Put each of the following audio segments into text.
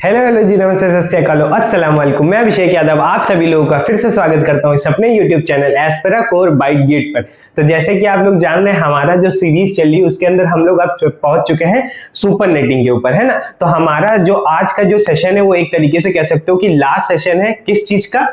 Hello hello जी, नमस्ते, सत श्री अकाल, अस्सलाम वालेकुम। मैं अभिषेक यादव आप सभी लोगों का फिर से स्वागत करता हूं इस अपने यूट्यूब चैनल एस्पेरा कोर बाय गेट पर। तो जैसे कि आप लोग जान रहे हैं, हमारा जो सीरीज चली उसके अंदर हम लोग अब पहुंच चुके हैं सुपर नेटिंग के ऊपर, है ना। तो हमारा जो आज का जो सेशन है वो एक तरीके से कह सकते हो कि लास्ट सेशन है। किस चीज का?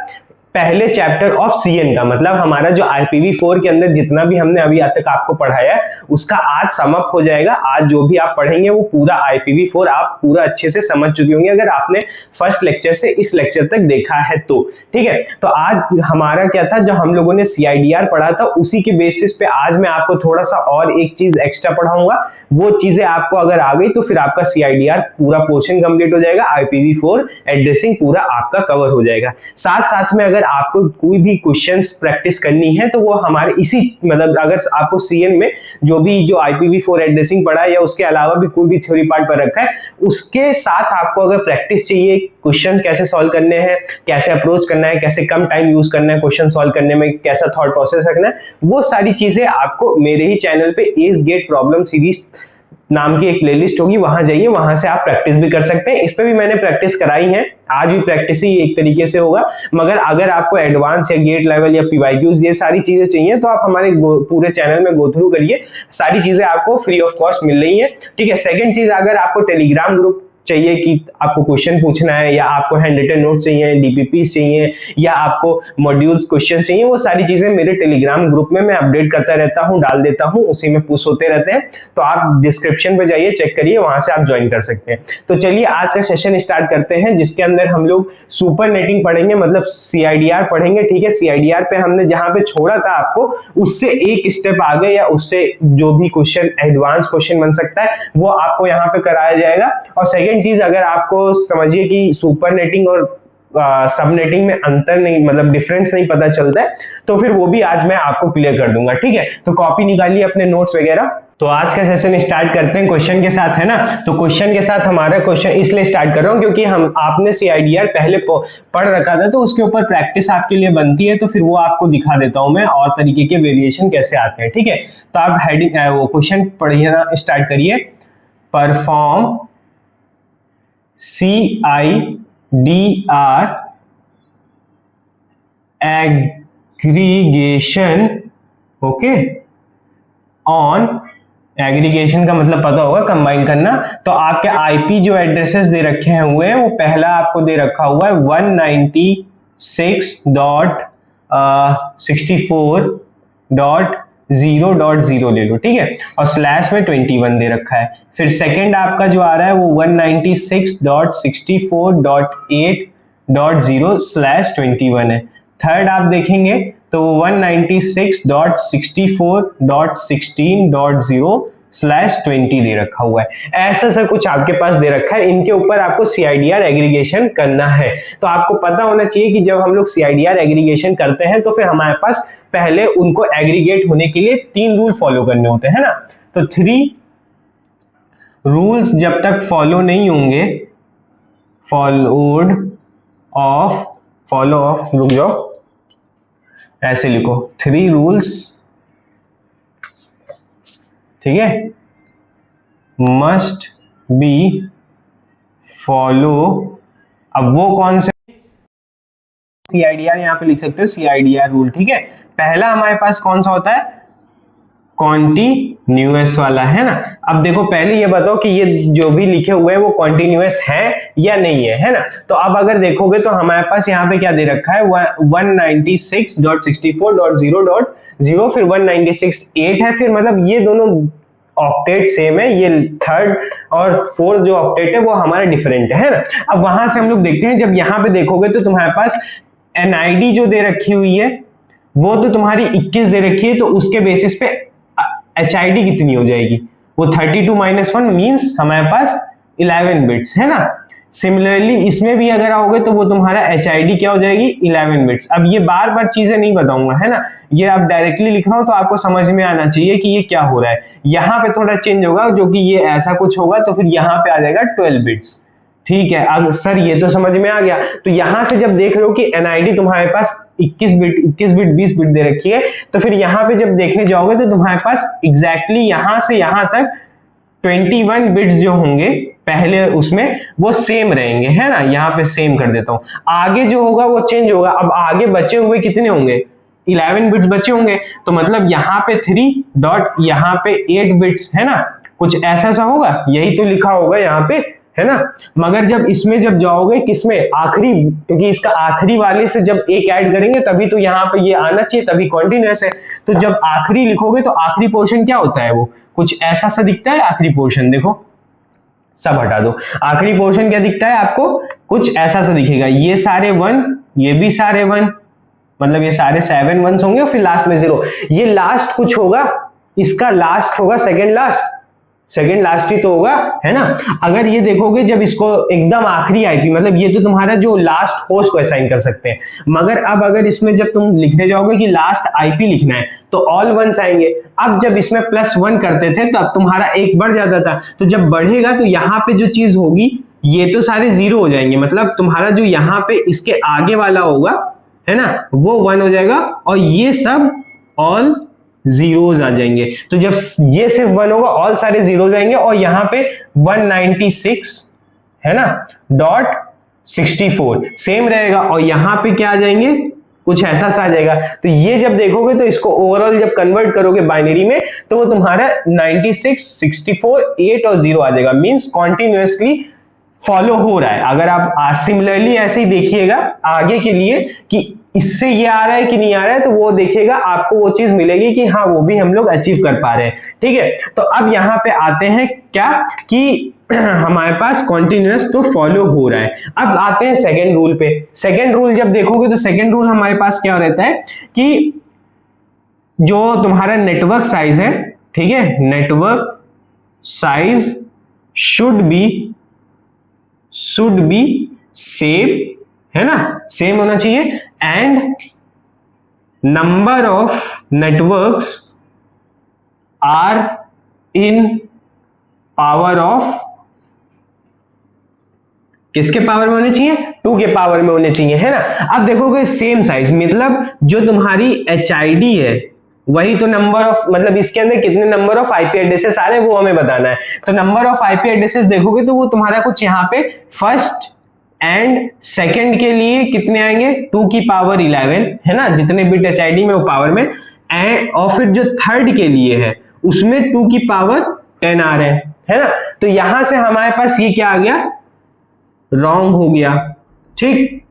पहले चैप्टर ऑफ सीएन का। मतलब हमारा जो IPv4 के अंदर जितना भी हमने अभी तक आपको पढ़ाया है उसका आज समाप्त हो जाएगा। आज जो भी आप पढ़ेंगे वो पूरा IPv4 आप पूरा अच्छे से समझ चुके होंगे, अगर आपने फर्स्ट लेक्चर से इस लेक्चर तक देखा है तो। ठीक है, तो आज हमारा क्या था, जो हम लोगों ने CIDR पढ़ा था उसी के बेसिस पे आज मैं आपको थोड़ा सा और एक चीज एक्स्ट्रा पढ़ाऊंगा। वो चीजें आपको अगर आ गई तो फिर आपका CIDR पूरा पोर्शन कंप्लीट हो जाएगा, IPv4 एड्रेसिंग पूरा आपका कवर हो जाएगा। साथ साथ में अगर आपको कोई भी क्वेश्चंस प्रैक्टिस करनी है तो वो हमारे इसी मतलब अगर आपको सीएन में जो IPv4 एड्रेसिंग पढ़ा है या उसके अलावा भी कोई भी थ्योरी पार्ट पर रखा है उसके साथ आपको अगर प्रैक्टिस चाहिए, क्वेश्चन कैसे सॉल्व करने हैं, कैसे अप्रोच करना है, कैसे कम टाइम यूज करना है क्वेश्चन सॉल्व करने में, कैसा थॉट प्रोसेस रखना है, वो सारी चीजें आपको मेरे ही चैनल पे एस गेट प्रॉब्लम सीरीज नाम की एक प्लेलिस्ट होगी, वहां जाइए, वहां से आप प्रैक्टिस भी कर सकते हैं। इस पे भी मैंने प्रैक्टिस कराई है, आज भी प्रैक्टिस ही एक तरीके से होगा। मगर अगर आपको एडवांस या गेट लेवल या PYQs ये सारी चीजें चाहिए तो आप हमारे पूरे चैनल में गो थ्रू करिए, सारी चीजें आपको फ्री ऑफ कॉस्ट मिल रही है। ठीक है, सेकंड चीज, अगर आपको टेलीग्राम ग्रुप चाहिए कि आपको क्वेश्चन पूछना है या आपको हैंड रिटन नोट चाहिए, DPPs चाहिए या आपको मॉड्यूल्स क्वेश्चन चाहिए, वो सारी चीजें मेरे टेलीग्राम ग्रुप में मैं अपडेट करता रहता हूं, डाल देता हूं, उसी में पुश होते रहते हैं। तो आप डिस्क्रिप्शन पे जाइए, चेक करिए, वहां से आप ज्वाइन कर सकते हैं। तो चलिए आज का सेशन स्टार्ट करते हैं, जिसके अंदर हम लोग सुपर नेटिंग पढ़ेंगे, मतलब CIDR पढ़ेंगे। ठीक है, CIDR पे हमने जहां पे छोड़ा था आपको उससे एक स्टेप आगे या उससे जो भी क्वेश्चन एडवांस क्वेश्चन बन सकता है वो आपको यहाँ पे कराया जाएगा। और सेकेंड चीज, अगर आपको समझिए कि सुपर नेटिंग और सब नेटिंग में अंतर नहीं, मतलब डिफरेंस नहीं पता चलता है, तो फिर वो भी आज मैं आपको क्लियर कर दूंगा। ठीक है, तो कॉपी निकालिए अपने नोट्स वगैरह। तो आज का सेशन स्टार्ट करते हैं क्वेश्चन के साथ, है ना। तो क्वेश्चन के साथ हमारा क्वेश्चन इसलिए स्टार्ट कर रहा हूं क्योंकि आपने CIDR पहले पढ़ रखा था, तो उसके ऊपर प्रैक्टिस आपके लिए बनती है, तो फिर वो आपको दिखा देता हूं मैं और तरीके के वेरिएशन कैसे आते हैं। ठीक है, तो आप हेडिंग वो क्वेश्चन पढ़िए ना, स्टार्ट करिए। Perform CIDR aggregation, okay, on, aggregation का मतलब पता होगा कंबाइन करना। तो आपके IP जो एड्रेसेस दे रखे हुए हैं वो पहला आपको दे रखा हुआ है 196.64.0.0 ले लो। ठीक है, और स्लैश में 21 दे रखा है। फिर सेकंड आपका जो आ रहा है वो 196.64.8.0/21 है। थर्ड आप देखेंगे तो 196.64.16.0/20 दे रखा हुआ है। ऐसा सा कुछ आपके पास दे रखा है, इनके ऊपर आपको CIDR एग्रीगेशन करना है। तो आपको पता होना चाहिए कि जब हम लोग CIDR एग्रीगेशन करते हैं तो फिर हमारे पास पहले उनको एग्रीगेट होने के लिए 3 रूल फॉलो करने होते हैं, है ना। तो 3 रूल्स जब तक फॉलो नहीं होंगे, फॉलो ऑफ, रुक जाओ, ऐसे लिखो 3 रूल्स, ठीक है, मस्ट बी फॉलो। अब वो कौन से CIDR यहां पे लिख सकते हो, CIDR रूल। ठीक है, पहला हमारे पास कौन सा होता है, कॉन्टिन्यूअस वाला, है ना। अब देखो पहले ये बताओ कि ये जो भी लिखे हुए हैं वो कॉन्टिन्यूअस है या नहीं है ना। तो अब अगर देखोगे तो हमारे पास यहाँ पे क्या दे रखा है, 196.64.0.0, फिर 196.8 है, फिर मतलब ये दोनों ऑक्टेट सेम है, ये थर्ड और फोर्थ जो ऑक्टेट है वो हमारा डिफरेंट है ना। अब वहां से हम लोग देखते हैं, जब यहाँ पे देखोगे तो तुम्हारे पास NID जो दे रखी हुई है वो तो तुम्हारी 21 दे रखी है, तो उसके बेसिस पे HID कितनी हो जाएगी, वो 32 - 1 मींस हमारे पास 11 बिट्स, है ना। सिमिलरली इसमें भी अगर आओगे तो वो तुम्हारा HID क्या हो जाएगी, 11 बिट्स। अब ये बार बार चीजें नहीं बताऊंगा, है ना, ये आप डायरेक्टली लिख रहा हूं तो आपको समझ में आना चाहिए कि ये क्या हो रहा है। यहाँ पे थोड़ा चेंज होगा, जो कि ये ऐसा कुछ होगा, तो फिर यहाँ पे आ जाएगा 12 बिट्स। ठीक है, अब सर ये तो समझ में आ गया। तो यहां से जब देख रहे हो कि NID तुम्हारे पास 21 बिट 20 बिट दे रखी है, तो फिर यहाँ पे जब देखने जाओगे तो तुम्हारे पास एग्जैक्टली यहां से यहां तक 21 बिट्स जो होंगे पहले उसमें वो सेम रहेंगे, है ना। यहाँ पे सेम कर देता हूं, आगे जो होगा वो चेंज होगा। अब आगे बचे हुए कितने होंगे, 11 बिट्स बचे होंगे, तो मतलब यहाँ पे 3 डॉट यहाँ पे 8 बिट्स, है ना, कुछ ऐसा सा होगा, यही तो लिखा होगा यहाँ पे, है ना। मगर जब इसमें जब जाओगे किसमें, आखिरी, क्योंकि इसका आखिरी वाले से जब एक ऐड करेंगे तभी तो यहाँ पे ये आना चाहिए, तभी कॉन्टिन्यूअस है। तो जब आखिरी लिखोगे तो आखिरी पोर्शन क्या होता है, वो कुछ ऐसा सा दिखता है आखिरी पोर्शन, देखो सब हटा दो, आखिरी पोर्शन क्या दिखता है आपको, कुछ ऐसा सा दिखेगा, ये सारे 1, ये भी सारे 1, मतलब ये सारे 7 1s होंगे और फिर लास्ट में 0, ये लास्ट कुछ होगा, इसका लास्ट होगा सेकंड लास्ट ही तो होगा, है ना। अगर ये देखोगे जब इसको एकदम आखिरी आईपी, मतलब ये तो तुम्हारा जो लास्ट होस्ट को असाइन कर सकते हैं, मगर अब अगर इसमें जब तुम लिखने जाओगे कि लास्ट आईपी लिखना है तो ऑल 1s आएंगे। अब जब इसमें +1 करते थे तो अब तुम्हारा एक बढ़ जाता था, तो जब बढ़ेगा तो यहाँ पे जो चीज होगी ये तो सारे 0 हो जाएंगे, मतलब तुम्हारा जो यहाँ पे इसके आगे वाला होगा, है ना, वो 1 हो जाएगा और ये सब ऑल जीरोज आ जाएंगे। तो जब ये सिर्फ 1 होगा, ऑल सारे जीरोज आएंगे और यहाँ पे 196, है ना, डॉट 64 सेम रहेगा और यहाँ पे क्या आ जाएंगे, कुछ ऐसा सा आ जाएगा। तो ये जब देखोगे तो इसको ओवरऑल जब कन्वर्ट करोगे बाइनरी में तो वो तुम्हारा 96, 64, 8 और 0 आ जाएगा, मींस कॉन्टिन्यूअसली फॉलो हो रहा है। अगर आप सिमिलरली ऐसे ही देखिएगा आगे के लिए कि इससे ये आ रहा है कि नहीं आ रहा है, तो वो देखिएगा आपको वो चीज मिलेगी कि हाँ वो भी हम लोग अचीव कर पा रहे हैं, ठीक है। तो अब यहाँ पे आते हैं क्या कि हमारे पास कॉन्टिन्यूअस तो फॉलो हो रहा है। अब आते हैं सेकेंड रूल पे। सेकेंड रूल जब देखोगे तो सेकेंड रूल हमारे पास क्या रहता है कि जो तुम्हारा नेटवर्क साइज है, ठीक है, network size should be same, है ना, सेम होना चाहिए, and number of networks are in power of, किसके पावर में होने चाहिए, 2 के पावर में होने चाहिए, है ना। अब देखोगे सेम साइज, मतलब जो तुम्हारी HID है वही तो नंबर ऑफ, मतलब इसके अंदर कितने नंबर ऑफ IP एड्रेसेस आ रहे हैं वो हमें बताना है। तो नंबर ऑफ IP एड्रेसेस देखोगे तो वो तुम्हारा कुछ यहाँ पे फर्स्ट एंड सेकंड के लिए कितने आएंगे, 2 की पावर 11, है ना, जितने बिट HID में वो पावर में, एंड और फिर जो थर्ड के लिए है उसमें 2 की पावर 10 आ रहे हैं, है ना। तो यहां से हमारे पास ये क्या आ गया, रॉन्ग हो गया, ठीक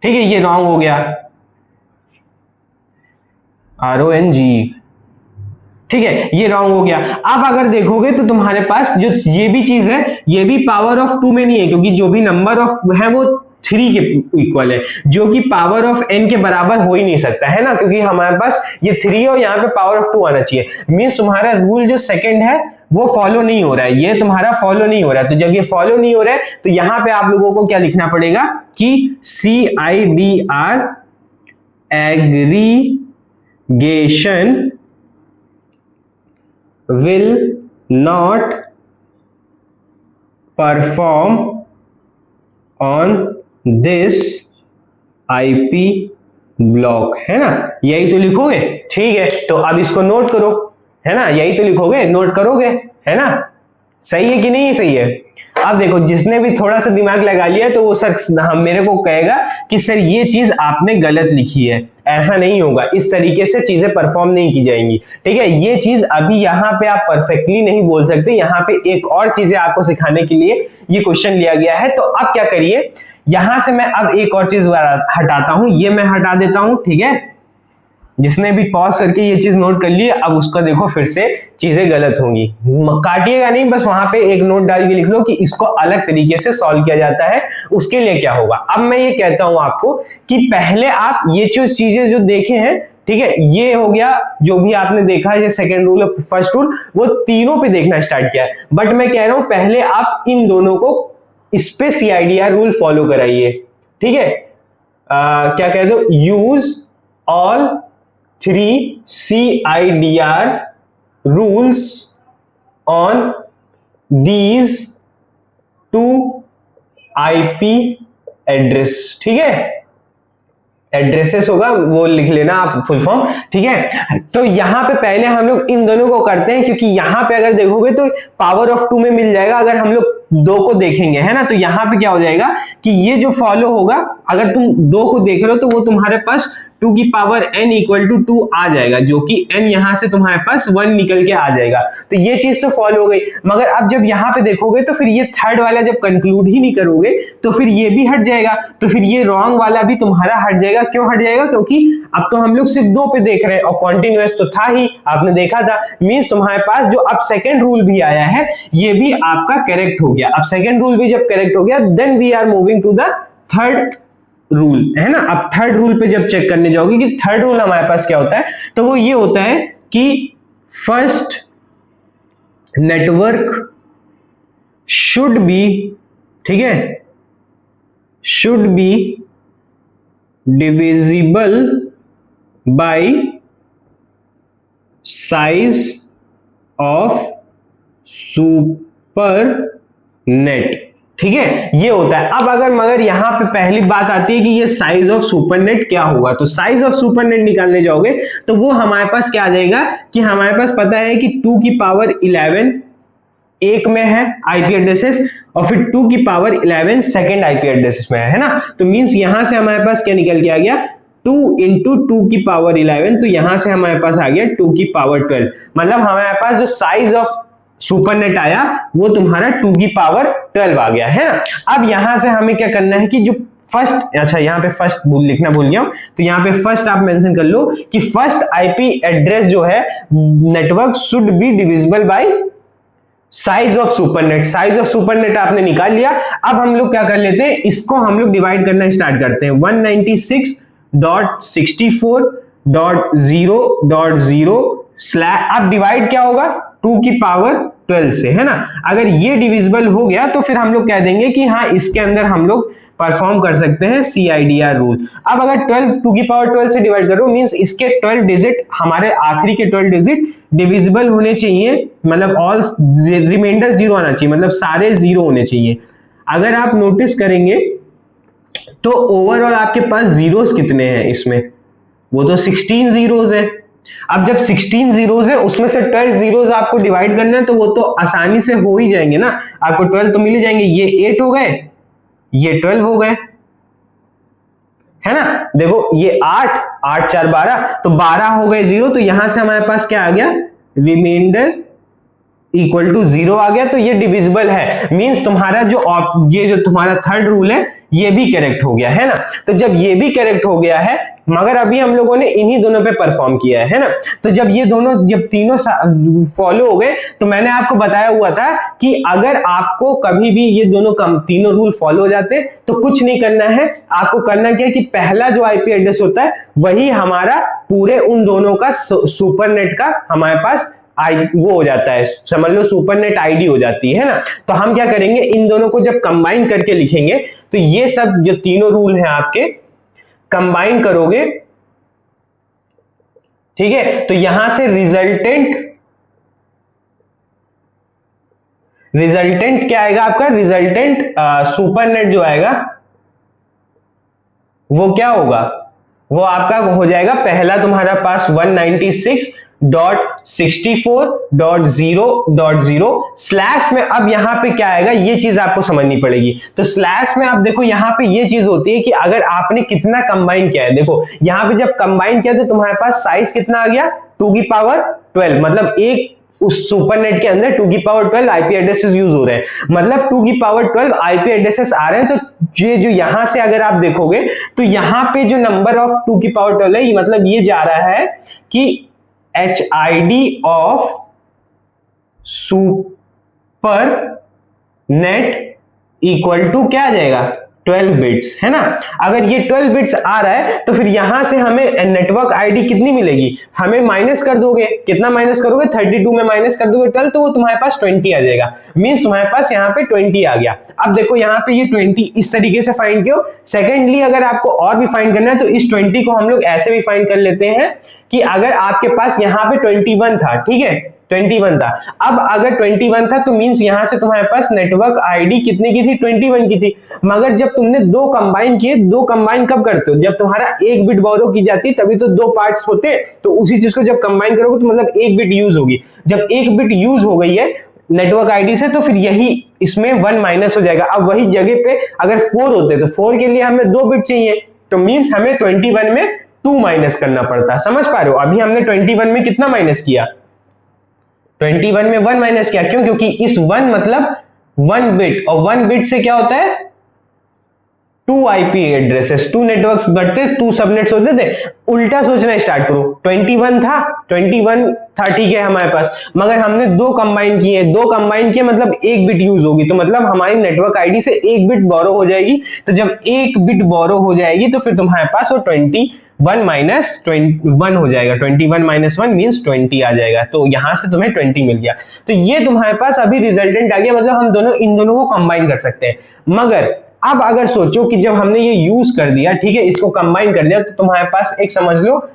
है, ये रॉन्ग हो गया, RONG, ठीक है, ये रॉन्ग हो गया। अब अगर देखोगे तो तुम्हारे पास जो ये भी चीज है ये भी पावर ऑफ 2 में नहीं है, क्योंकि जो भी नंबर ऑफ है वो 3 के इक्वल है, जो कि पावर ऑफ n के बराबर हो ही नहीं सकता, है ना, क्योंकि हमारे पास ये 3 और यहाँ पे पावर ऑफ 2 आना चाहिए। मींस तुम्हारा रूल जो सेकंड है वो फॉलो नहीं हो रहा है, ये तुम्हारा फॉलो नहीं हो रहा है। तो जब ये फॉलो नहीं हो रहा है तो यहाँ पे आप लोगों को क्या लिखना पड़ेगा कि CIDR aggregation will not perform on this IP block, है ना, यही तो लिखोगे, ठीक है। तो अब इसको नोट करो, है ना, यही तो लिखोगे, नोट करोगे, है ना, सही है कि नहीं सही है। अब देखो जिसने भी थोड़ा सा दिमाग लगा लिया तो वो सर हम मेरे को कहेगा कि सर ये चीज आपने गलत लिखी है, ऐसा नहीं होगा, इस तरीके से चीजें परफॉर्म नहीं की जाएंगी, ठीक है। ये चीज अभी यहाँ पे आप परफेक्टली नहीं बोल सकते, यहाँ पे एक और चीजें आपको सिखाने के लिए ये क्वेश्चन लिया गया है। तो अब क्या करिए, यहां से मैं अब एक और चीज हटाता हूं, ये मैं हटा देता हूं, ठीक है। जिसने भी पॉज करके ये चीज नोट कर ली अब उसका देखो फिर से चीजें गलत होंगी, काटिएगा नहीं, बस वहां पे एक नोट डाल के लिख लो कि इसको अलग तरीके से सॉल्व किया जाता है, उसके लिए क्या होगा। अब मैं ये कहता हूं आपको कि पहले आप ये जो चीजें जो देखे हैं, ठीक है, ये हो गया जो भी आपने देखा है, सेकंड रूल और फर्स्ट रूल, वो तीनों पे देखना स्टार्ट किया है। बट मैं कह रहा हूं पहले आप इन दोनों को इस पे CIDR रूल फॉलो कराइए, ठीक है। क्या कह दो, use all 3 CIDR rules on these 2 IP address, ठीक है। एड्रेसेस होगा, वो लिख लेना आप फुल फॉर्म, ठीक है। तो यहाँ पे पहले हम लोग इन दोनों को करते हैं, क्योंकि यहाँ पे अगर देखोगे तो पावर ऑफ 2 में मिल जाएगा अगर हम लोग 2 को देखेंगे, है ना। तो यहाँ पे क्या हो जाएगा कि ये जो फॉलो होगा, अगर तुम 2 को देख रहे हो तो वो तुम्हारे पास 2 की पावर n इक्वल टू 2 आ जाएगा, जो कि n यहां से तुम्हारे पास 1 निकल के आ जाएगा। तो ये चीज तो फॉलो हो गई, मगर अब जब यहाँ पे देखोगे तो फिर ये थर्ड वाला जब कंक्लूड ही नहीं करोगे तो फिर ये भी हट जाएगा, तो फिर ये रॉन्ग वाला भी तुम्हारा हट जाएगा। क्यों हट जाएगा? क्योंकि अब तो हम लोग सिर्फ 2 पे देख रहे हैं और कॉन्टिन्यूअस तो था ही, आपने देखा था। मींस तुम्हारे पास जो अब सेकंड रूल भी आया है ये भी आपका करेक्ट हो गया। अब सेकंड रूल भी जब करेक्ट हो गया, then we are moving to the third rule, है ना। अब थर्ड रूल पे जब चेक करने जाओगे कि थर्ड रूल हमारे पास क्या होता है, तो वो ये होता है कि फर्स्ट नेटवर्क शुड बी, ठीक है, should be divisible by size of super net, ठीक है, ये होता है। अब अगर मगर यहां पे पहली बात आती है कि ये साइज ऑफ सुपरनेट क्या होगा, तो साइज ऑफ सुपरनेट निकालने जाओगे तो वो हमारे पास क्या आ जाएगा कि हमारे पास पता है कि 2 की पावर 11 एक में है आईपी एड्रेसेस, और फिर 2 की पावर 11 सेकंड आईपी एड्रेसेस में है ना। तो मींस यहां से हमारे पास क्या निकल के आ गया, 2 इंटू 2 की पावर 11, तो यहां से हमारे पास आ गया 2 की पावर 12। मतलब हमारे पास जो साइज ऑफ सुपरनेट आया वो तुम्हारा 2 की पावर 12 आ गया, है ना। अब यहां से हमें क्या करना है कि जो फर्स्ट, अच्छा यहाँ पे फर्स्ट लिखना भूल गया हूं, तो यहाँ पे फर्स्ट आप मेंशन कर लो कि फर्स्ट आईपी एड्रेस जो है network should be divisible by size of supernet. Size of supernet आपने निकाल लिया। अब हम लोग क्या कर लेते हैं, इसको हम लोग डिवाइड करना स्टार्ट करते हैं। 196.64.0.0 अब डिवाइड क्या होगा, 2 की पावर 12 से, है ना। अगर ये डिविजिबल हो गया तो फिर हम लोग कह देंगे कि हाँ इसके अंदर हम लोग परफॉर्म कर सकते हैं CIDR रूल। अब अगर 12 2 की पावर 12 से डिवाइड करो, मींस इसके 12 डिजिट, हमारे आखिरी के 12 डिजिट डिविजिबल होने चाहिए, मतलब ऑल रिमाइंडर 0 आना चाहिए, मतलब सारे 0 होने चाहिए। अगर आप नोटिस करेंगे तो ओवरऑल आपके पास जीरोस कितने हैं इसमें, वो तो 16 जीरोस है। अब जब 16 जीरोस है उसमें से 12 जीरोस आपको डिवाइड करना है, तो वो तो आसानी से हो ही जाएंगे ना, आपको 12 तो मिल ही जाएंगे। ये 8 हो गए, ये 12 हो गए, है ना। देखो ये 8 8 4 12, तो 12 हो गए 0, तो यहां से हमारे पास क्या आ गया, रिमाइंडर इक्वल टू 0 आ गया। तो ये डिविजिबल है, मींस तुम्हारा जो ये जो तुम्हारा थर्ड रूल है ये भी करेक्ट हो गया, है ना। तो जब ये भी करेक्ट हो गया है, मगर अभी हम लोगों ने इन्हीं दोनों पे परफॉर्म किया है ना। तो जब ये दोनों, जब तीनों फॉलो हो गए, तो मैंने आपको बताया हुआ था कि अगर आपको कभी भी ये दोनों तीनों रूल फॉलो हो जाते तो कुछ नहीं करना है, आपको करना क्या है कि पहला जो आईपी एड्रेस होता है वही हमारा पूरे उन दोनों का सुपरनेट का हमारे पास वो हो जाता है, समझ लो सुपरनेट आईडी हो जाती है ना। तो हम क्या करेंगे, इन दोनों को जब कंबाइन करके लिखेंगे तो ये सब जो तीनों रूल हैं आपके कंबाइन करोगे, ठीक है, तो यहां से रिजल्टेंट क्या आएगा आपका, रिजल्टेंट सुपरनेट जो आएगा वो क्या होगा, वो आपका हो जाएगा पहला तुम्हारा पास 196.64.0.0 स्लैश में। अब यहां पे क्या आएगा, ये चीज आपको समझनी पड़ेगी। तो स्लैश में आप देखो यहां पे ये चीज होती है कि अगर आपने कितना कंबाइन किया है, देखो यहां पे जब कंबाइन किया तो तुम्हारे पास साइज कितना आ गया, 2 की पावर 12, मतलब एक उस सुपरनेट के अंदर 2 की पावर 12 आईपी एड्रेसेस यूज हो रहे हैं, मतलब 2 की पावर 12 आईपी एड्रेसेस आ रहे हैं। तो ये जो यहां से अगर आप देखोगे तो यहां पे जो नंबर ऑफ 2 की पावर 12 है, ये मतलब ये जा रहा है कि HID of supernet equal to क्या आ जाएगा, 12 बिट्स, है ना। अगर ये 12 बिट्स आ रहा है तो फिर यहां से हमें नेटवर्क आईडी कितनी मिलेगी, हमें माइनस कर दोगे, कितना माइनस करोगे, 32 में माइनस कर दोगे 12, तो वो तुम्हारे पास 20 आ जाएगा, मींस तुम्हारे पास यहाँ पे 20 आ गया। अब देखो यहाँ पे ये 20 इस तरीके से फाइंड किया। सेकेंडली अगर आपको और भी फाइंड करना है तो इस 20 को हम लोग ऐसे भी फाइंड कर लेते हैं कि अगर आपके पास यहाँ पे 21 था, ठीक है, 21 था। अब अगर 21 था तो मींस यहां से तुम्हारे पास नेटवर्क आईडी कितने की थी, 21 की थी। मगर जब तुमने दो कंबाइन किए, दो कंबाइन कब करते हो, जब तुम्हारा एक बिट बोरो की जाती है तभी तो दो पार्ट्स होते हैं। तो उसी चीज को जब कंबाइन करोगे तो मतलब एक बिट यूज होगी। जब एक बिट यूज हो गई है नेटवर्क आईडी से तो फिर यही इसमें 1 माइनस हो जाएगा। अब वही जगह पे अगर 4 होते तो 4 के लिए हमें 2 बिट चाहिए, तो मींस हमें 21 में 2 माइनस करना पड़ता। समझ पा रहे हो? अभी हमने 21 में कितना माइनस किया, 21 में 1 माइनस किया। क्यों? क्योंकि इस 1 मतलब 1 बिट, और 1 बिट से क्या होता है, 2 आईपी एड्रेसेस, 2 नेटवर्क्स बढ़ते, 2 सबनेट्स होते थे। उल्टा सोचना स्टार्ट करो, 21 था ठीक है हमारे पास, मगर हमने दो कंबाइन किए मतलब एक बिट यूज होगी, तो मतलब हमारी नेटवर्क आईडी से एक बिट बोरो हो जाएगी। तो जब एक बिट बोरो हो जाएगी तो फिर तुम्हारे पास वो 21 माइनस 21 हो जाएगा। 21 माइनस 1 मींस 20 आ जाएगा। तो यहां से तुम्हें 20 मिल गया। तो ये तुम्हारे पास अभी रिजल्टेंट आ गया, मतलब हम दोनों इन दोनों को कंबाइन कर सकते हैं। मगर अब अगर सोचो कि जब हमने ये यूज कर दिया, ठीक है, इसको कंबाइन कर दिया, तो तुम्हारे पास एक समझ लो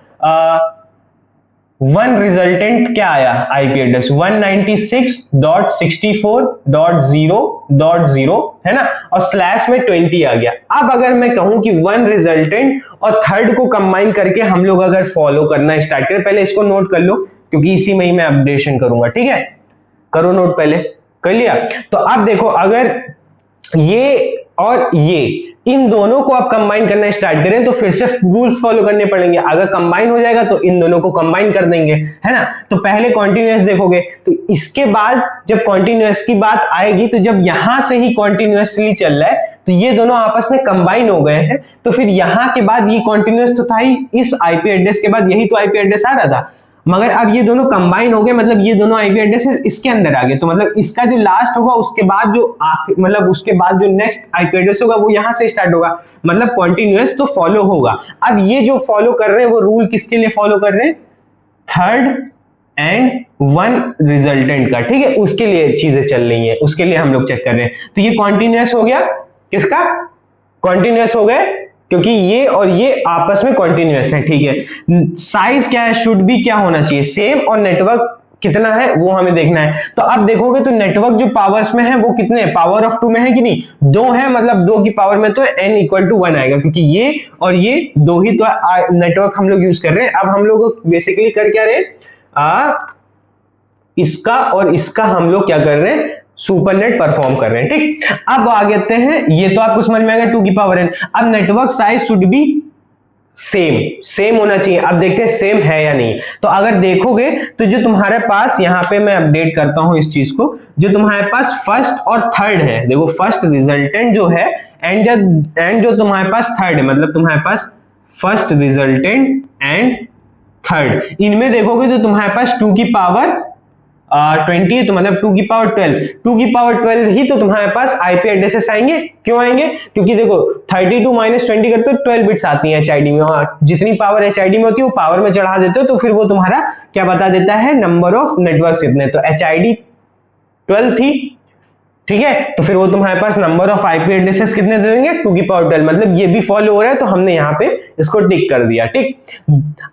1 रिजल्टेंट क्या आया, आईपी एड्रेस 196.64.0.0 है ना, और स्लैश में 20 आ गया। अब अगर मैं कहूं कि 1 रिजल्टेंट और थर्ड को कंबाइन करके हम लोग अगर फॉलो करना स्टार्ट करें, पहले इसको नोट कर लो क्योंकि इसी में ही मैं अपडेशन करूंगा, ठीक है, करो नोट, पहले कर लिया। तो अब देखो, अगर ये और ये इन दोनों को आप कंबाइन करना स्टार्ट करें तो फिर से रूल्स फॉलो करने पड़ेंगे। अगर कंबाइन हो जाएगा तो इन दोनों को कंबाइन कर देंगे, है ना। तो पहले कॉन्टिन्यूअस देखोगे, तो इसके बाद जब कॉन्टिन्यूअस की बात आएगी, तो जब यहां से ही कॉन्टिन्यूअसली चल रहा है तो ये दोनों आपस में कंबाइन हो गए हैं, तो फिर यहां के बाद ये कॉन्टिन्यूअस तो था ही, इस आईपी एड्रेस के बाद यही तो आईपी एड्रेस आ रहा था, मगर अब ये दोनों कंबाइन हो गए, मतलब ये दोनों आईपी एड्रेसेस इसके अंदर आ गए। तो मतलब इसका जो लास्ट होगा उसके बाद जो मतलब उसके बाद जो नेक्स्ट आईपी एड्रेस होगा वो यहां से स्टार्ट होगा, मतलब कॉन्टिन्यूअस तो फॉलो होगा। अब ये जो फॉलो कर रहे हैं वो रूल किसके लिए फॉलो कर रहे हैं, थर्ड एंड 1 रिजल्टेंट का, ठीक है, उसके लिए चीजें चल रही है, उसके लिए हम लोग चेक कर रहे हैं। तो ये कॉन्टिन्यूअस हो गया, किसका कॉन्टिन्यूअस हो गए, क्योंकि ये और ये आपस में कॉन्टिन्यूअस है, ठीक है। साइज क्या है, शुड बी क्या होना चाहिए, सेम, और नेटवर्क कितना है वो हमें देखना है। तो अब देखोगे तो नेटवर्क जो पावर्स में है वो कितने, पावर ऑफ 2 में है कि नहीं, 2 है, मतलब 2 की पावर में तो n = 1 आएगा, क्योंकि ये और ये 2 ही तो नेटवर्क हम लोग यूज कर रहे हैं। अब हम लोग बेसिकली कर क्या रहे, इसका और इसका हम लोग क्या कर रहे हैं, सुपरनेट परफॉर्म कर रहे हैं, ठीक। अब आगे आते हैं, ये तो आपको समझ में आएगा 2 की पावर n। अब network size should be same होना चाहिए। अब देखते हैं सेम है या नहीं। तो अगर देखोगे तो जो तुम्हारे पास यहाँ पे मैं अपडेट करता हूं इस चीज को, जो तुम्हारे पास फर्स्ट और थर्ड है, देखो फर्स्ट रिजल्टेंट जो है एंड जो तुम्हारे पास थर्ड है, मतलब तुम्हारे पास फर्स्ट रिजल्टेंट एंड थर्ड, इनमें देखोगे तो तुम्हारे पास 2 की पावर 20 है, तो मतलब 2 की पावर 12, 2 की पावर 12 ही तो तुम्हारे पास आईपी एड्रेसेस आएंगे। क्यों आएंगे, क्योंकि देखो 32 माइनस 20 करते हो 12 बिट्स आती हैं एचआईडी में, और जितनी पावर एचआईडी में होती है वो पावर में चढ़ा देते हो, तो फिर वो तुम्हारा क्या बता देता है, नंबर ऑफ नेटवर्क कितने। तो एचआईडी 12 थी, ठीक है, तो फिर वो तुम्हारे पास नंबर ऑफ आईपी एड्रेसेस कितने दे देंगे, 2 की पावर 12, मतलब ये भी फॉलो हो रहा है, तो हमने यहाँ पे इसको टिक कर दिया, ठीक।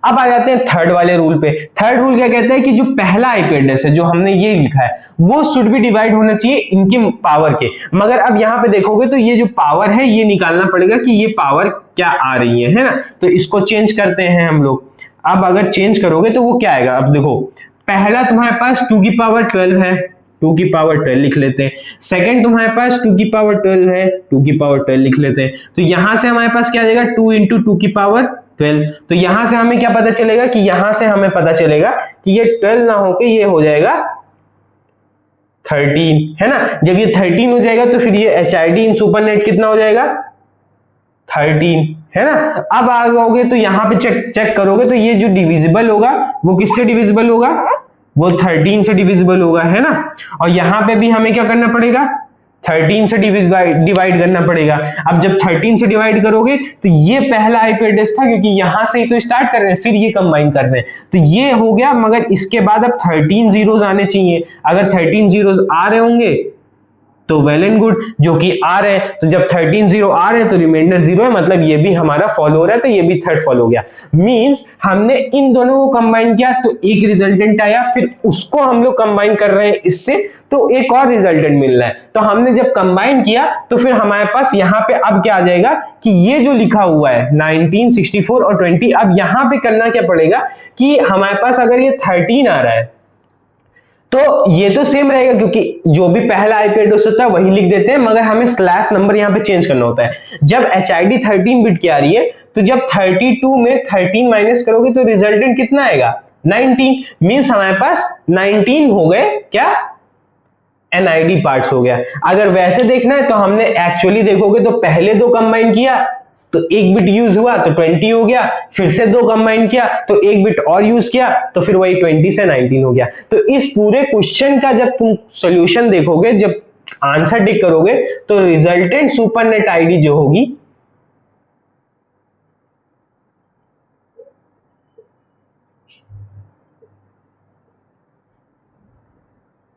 अब आ जाते हैं थर्ड वाले रूल पे। थर्ड रूल क्या कहता है कि जो पहला आईपी एड्रेस है, जो हमने ये लिखा है, वो शुड बी डिवाइड होना चाहिए इनके पावर के। मगर अब यहाँ पे देखोगे तो ये जो पावर है ये निकालना पड़ेगा कि ये पावर क्या आ रही है ना। तो इसको चेंज करते हैं हम लोग। अब अगर चेंज करोगे तो वो क्या आएगा, अब देखो पहला तुम्हारे पास 2 की पावर 12 है, 2 की पावर 12 लिख लेते हैं। सेकंड तुम्हारे पास 2 की पावर 12 है, 2 की पावर 12 लिख लेते हैं। तो यहां से हमारे पास क्या आ जाएगा, 2 × 2 की पावर 12। तो यहां से हमें क्या पता चलेगा कि यहां से हमें पता चलेगा कि ये 12 ना होके ये हो जाएगा 13, है ना। जब ये 13 हो जाएगा तो फिर ये एचआईडी इन सुपरनेट कितना हो जाएगा, 13, है ना। अब आ जाओगे तो यहाँ पे चेक करोगे तो ये जो डिविजिबल होगा वो किससे डिविजिबल होगा, वो 13 से डिविजिबल होगा, है ना। और यहां पे भी हमें क्या करना पड़ेगा, 13 से डिवाइड करना पड़ेगा। अब जब 13 से डिवाइड करोगे तो ये पहला आईपी एड्रेस था, क्योंकि यहां से ही तो स्टार्ट कर रहे हैं, फिर ये कंबाइन कर रहे हैं, तो ये हो गया। मगर इसके बाद अब 13 जीरोस आने चाहिए। अगर 13 जीरोस आ रहे होंगे तो वेल एंड गुड, जो कि आ रहे हैं, तो जब 13 0 आ रहे हैं तो रिमाइंडर 0 है, मतलब ये भी हमारा फॉलो हो रहा है, तो ये भी थर्ड फॉलो हो गया। मींस हमने इन दोनों को कंबाइन किया तो एक रिजल्टेंट आया, फिर उसको हम लोग कंबाइन कर रहे हैं इससे, तो एक और रिजल्टेंट मिल रहा है। तो हमने जब कंबाइन किया तो फिर हमारे पास यहाँ पे अब क्या आ जाएगा कि ये जो लिखा हुआ है 19, 64 और 20, अब यहां पे करना क्या पड़ेगा कि हमारे पास अगर ये 13 आ रहा है तो ये तो सेम रहेगा, क्योंकि जो भी पहला आईपी एड्रेस होता है वही लिख देते हैं, मगर हमें स्लैश नंबर यहाँ पे चेंज करना होता है। जब HID 13 बिट की आ रही है तो जब 32 में 13 माइनस करोगे तो रिजल्टेंट कितना आएगा 19, मींस हमारे पास 19 हो गए क्या NID पार्ट्स हो गया। अगर वैसे देखना है तो हमने एक्चुअली देखोगे तो पहले दो कंबाइन किया तो एक बिट यूज हुआ तो 20 हो गया, फिर से दो कंबाइन किया तो एक बिट और यूज किया तो फिर वही 20 से 19 हो गया। तो इस पूरे क्वेश्चन का जब तुम सॉल्यूशन देखोगे, जब आंसर टिक करोगे तो रिजल्टेंट सुपरनेट आईडी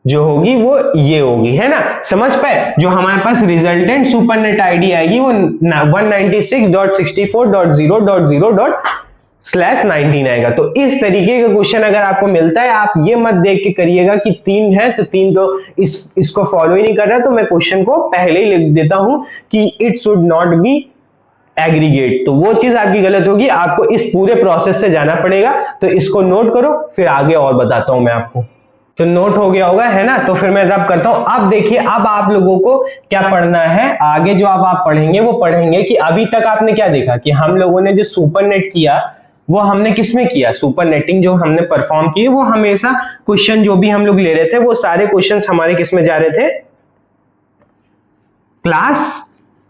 जो होगी वो ये होगी, है ना, समझ पाए। जो हमारे पास रिजल्टेंट सुपरनेट आईडी आएगी वो 196.64.0.0./19 आएगा। तो इस तरीके का क्वेश्चन अगर आपको मिलता है, आप ये मत देख के करिएगा कि 3 है तो 3 तो इसको फॉलो ही नहीं कर रहा, तो मैं क्वेश्चन को पहले ही लिख देता हूं कि it should not be aggregate, तो वो चीज आपकी गलत होगी। आपको इस पूरे प्रोसेस से जाना पड़ेगा, तो इसको नोट करो, फिर आगे और बताता हूं मैं आपको। तो नोट हो गया होगा, है ना। तो फिर मैं रब करता हूं। अब देखिए, अब आप लोगों को क्या पढ़ना है आगे, जो अब आप पढ़ेंगे वो पढ़ेंगे कि अभी तक आपने क्या देखा कि हम लोगों ने जो सुपरनेट किया वो हमने किसमें किया, सुपर नेटिंग जो हमने परफॉर्म की वो हमेशा क्वेश्चन जो भी हम लोग ले रहे थे वो सारे क्वेश्चन हमारे किसमें जा रहे थे, क्लास,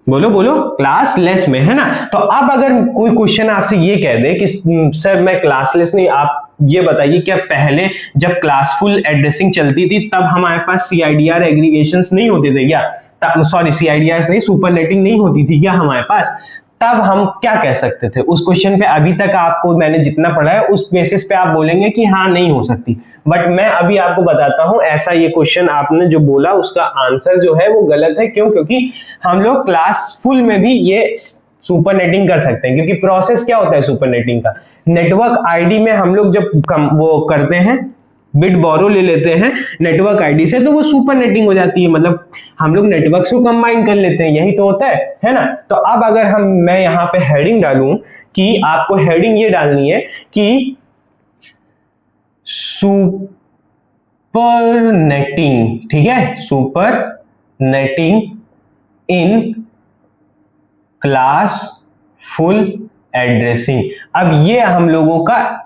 बोलो क्लास लेस में, है ना। तो अब अगर कोई क्वेश्चन आपसे ये कह दे कि सर मैं क्लासलेस नहीं, आप ये बताइए क्या पहले जब क्लासफुल एड्रेसिंग चलती थी तब हमारे पास CIDR एग्रीगेशंस नहीं होते थे क्या, सॉरी CIDR नहीं, सुपर नेटिंग नहीं होती थी क्या हमारे पास, तब हम क्या कह सकते थे उस क्वेश्चन पे। अभी तक आपको मैंने जितना पढ़ा है उस बेसिस पे आप बोलेंगे कि हाँ नहीं हो सकती, बट मैं अभी आपको बताता हूं ऐसा ये क्वेश्चन आपने जो बोला उसका आंसर जो है वो गलत है। क्यों? क्योंकि हम लोग क्लास फुल में भी ये सुपर नेटिंग कर सकते हैं, क्योंकि प्रोसेस क्या होता है सुपर नेटिंग का, नेटवर्क आईडी में हम लोग जब वो करते हैं बिट बोरो ले लेते हैं नेटवर्क आईडी से, तो वो सुपर नेटिंग हो जाती है, मतलब हम लोग नेटवर्क को कंबाइन कर लेते हैं, यही तो होता है ना। तो अब अगर मैं यहाँ पे हेडिंग डालूं कि आपको हेडिंग ये डालनी है कि सुपर नेटिंग, ठीक है, super netting in class full addressing. अब ये हम लोगों का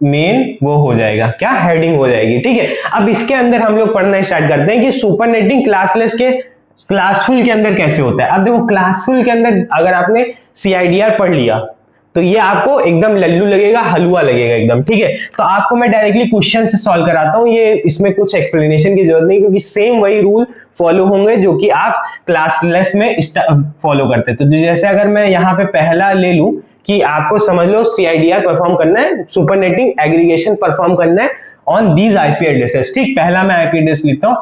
मेन वो हो जाएगा, क्या हेडिंग हो जाएगी, ठीक है। अब इसके अंदर हम लोग पढ़ना स्टार्ट करते हैं कि सुपर नेटिंग क्लासलेस के क्लासफुल के अंदर कैसे होता है। अब देखो क्लासफुल के अंदर अगर आपने CIDR पढ़ लिया तो ये आपको एकदम लल्लू लगेगा, हलवा लगेगा एकदम, ठीक है। तो आपको मैं डायरेक्टली क्वेश्चन से सॉल्व कराता हूं, ये इसमें कुछ एक्सप्लेनेशन की जरूरत नहीं, क्योंकि सेम वही रूल फॉलो होंगे जो कि आप क्लासलेस में फॉलो करते। तो जैसे अगर मैं यहाँ पे पहला ले लूं कि आपको समझ लो CIDR परफॉर्म करना है, सुपर नेटिंग एग्रीगेशन परफॉर्म करना है ऑन दीज IP एड्रेसेस, ठीक। पहला मैं IP एड्रेस लिखता हूं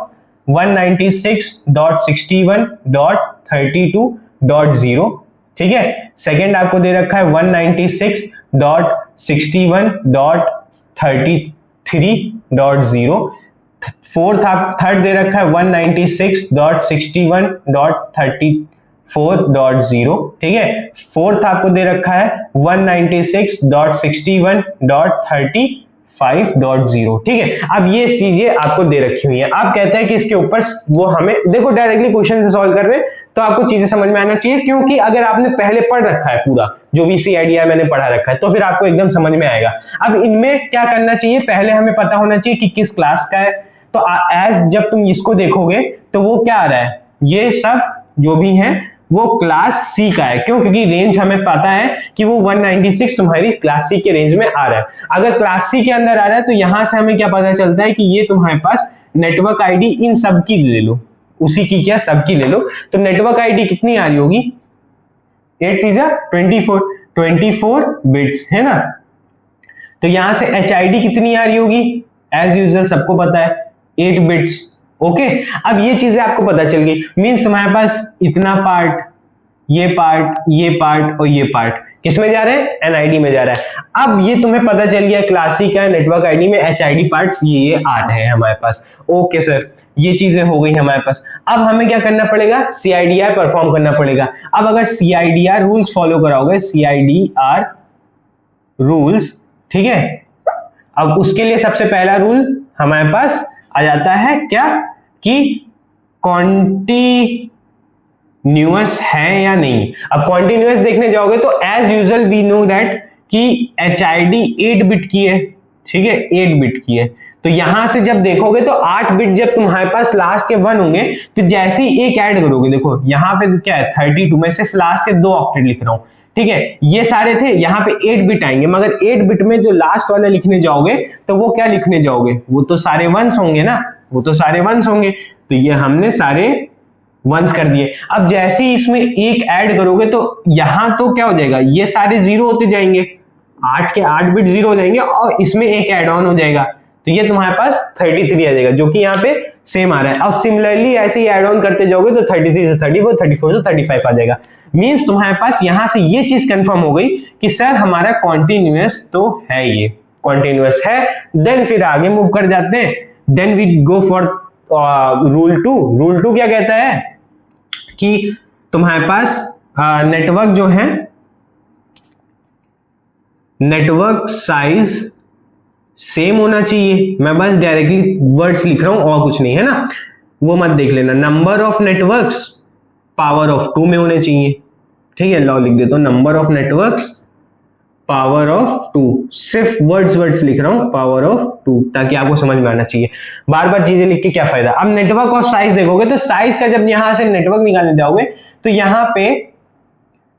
196.61.32.0, ठीक है। सेकेंड आपको दे रखा है 196.61.33.0, फोर्थ थर्ड दे रखा है 196.61.34.0, ठीक है। फोर्थ आपको दे रखा है 196.61.35.0, ठीक है। अब ये चीजें आपको दे रखी हुई है। अब कहते हैं कि इसके ऊपर वो हमें देखो डायरेक्टली क्वेश्चन से सॉल्व कर रहे हैं तो आपको चीजें समझ में आना चाहिए, क्योंकि अगर आपने पहले पढ़ रखा है पूरा जो भी CIDR मैंने पढ़ा रखा है तो फिर आपको एकदम समझ में आएगा। अब इनमें क्या करना चाहिए, पहले हमें पता होना चाहिए कि किस क्लास का है। तो एज जब तुम इसको देखोगे तो वो क्या आ रहा है, ये सब जो भी है वो क्लास C का है। क्यों? क्योंकि रेंज हमें पता है कि वो 196 तुम्हारी क्लास C के रेंज में आ रहा है। अगर क्लास C के अंदर आ रहा है तो यहां से हमें क्या पता चलता है कि ये तुम्हारे पास नेटवर्क आईडी इन सब की ले लो, उसी की क्या सबकी ले लो। तो नेटवर्क आईडी कितनी आ रही होगी, 8 चीजा 24 बिट्स, है ना। तो यहां से HID कितनी आ रही होगी, एज यूजुअल सबको पता है 8 बिट्स, ओके, अब ये चीजें आपको पता चल गई, मींस तुम्हारे पास इतना पार्ट, ये पार्ट, ये पार्ट और ये पार्ट किसमें जा रहे हैं, एनआईडी में जा रहा है। अब ये तुम्हें पता चल गया क्लासिक है नेटवर्क आईडी में एचआईडी पार्ट्स ये आ रहे हैं हमारे पास। ओके सर, ये चीजें हो गई हमारे पास। अब हमें क्या करना पड़ेगा, सीआईडीआर परफॉर्म करना पड़ेगा। अब अगर सीआईडीआर रूल्स फॉलो कराओगे, सीआईडीआर रूल्स, ठीक है, अब उसके लिए सबसे पहला रूल हमारे पास आ जाता है क्या, कि कॉन्टिन्यूअस है या नहीं। अब कॉन्टिन्यूअस देखने जाओगे तो as usual we know that कि एचआईडी 8 बिट की है, ठीक है, 8 बिट की है। तो यहां से जब देखोगे तो 8 बिट जब तुम्हारे पास लास्ट के 1 होंगे तो जैसे ही एक ऐड करोगे, देखो यहां पे क्या है 32, मैं सिर्फ लास्ट के 2 ऑक्टेट लिख रहा हूं, ठीक है, ये सारे थे, यहाँ पे 8 बिट आएंगे, मगर 8 बिट में जो लास्ट वाला लिखने जाओगे तो वो क्या लिखने जाओगे, वो तो सारे वंस होंगे ना, वो तो सारे वंस होंगे। तो ये हमने सारे वंस कर दिए। अब जैसे ही इसमें एक ऐड करोगे तो यहां तो क्या हो जाएगा, ये सारे 0 होते जाएंगे, 8 के 8 बिट 0 हो जाएंगे और इसमें एक ऐड ऑन हो जाएगा, तो ये तुम्हारे पास 33 आ जाएगा, जो कि यहाँ पे सेम आ रहा है। और सिमिलरली ऐसे ही ऐड ऑन करते जाओगे तो 33 से 34, 34 से 35 आ जाएगा। मींस तुम्हारे पास यहां से ये चीज कंफर्म हो गई कि सर हमारा कॉन्टिन्यूअस तो है, ये कॉन्टिन्यूअस है। देन फिर आगे मूव कर जाते हैं, then we go for rule 2। Rule 2 क्या कहता है कि तुम्हारे पास नेटवर्क जो है, नेटवर्क साइज सेम होना चाहिए। मैं बस डायरेक्टली वर्ड्स लिख रहा हूं और कुछ नहीं है ना, वो मत देख लेना। Number of networks power of 2 में होने चाहिए, ठीक है, लॉ लिख देता हूं, number of networks power of 2, सिर्फ वर्ड्स लिख रहा हूं, पावर ऑफ 2, ताकि आपको समझ में आना चाहिए। बार बार चीजें लिख के क्या फायदा। अब नेटवर्क ऑफ साइज देखोगे तो साइज का जब यहां से नेटवर्क निकालने जाओगे तो यहां पे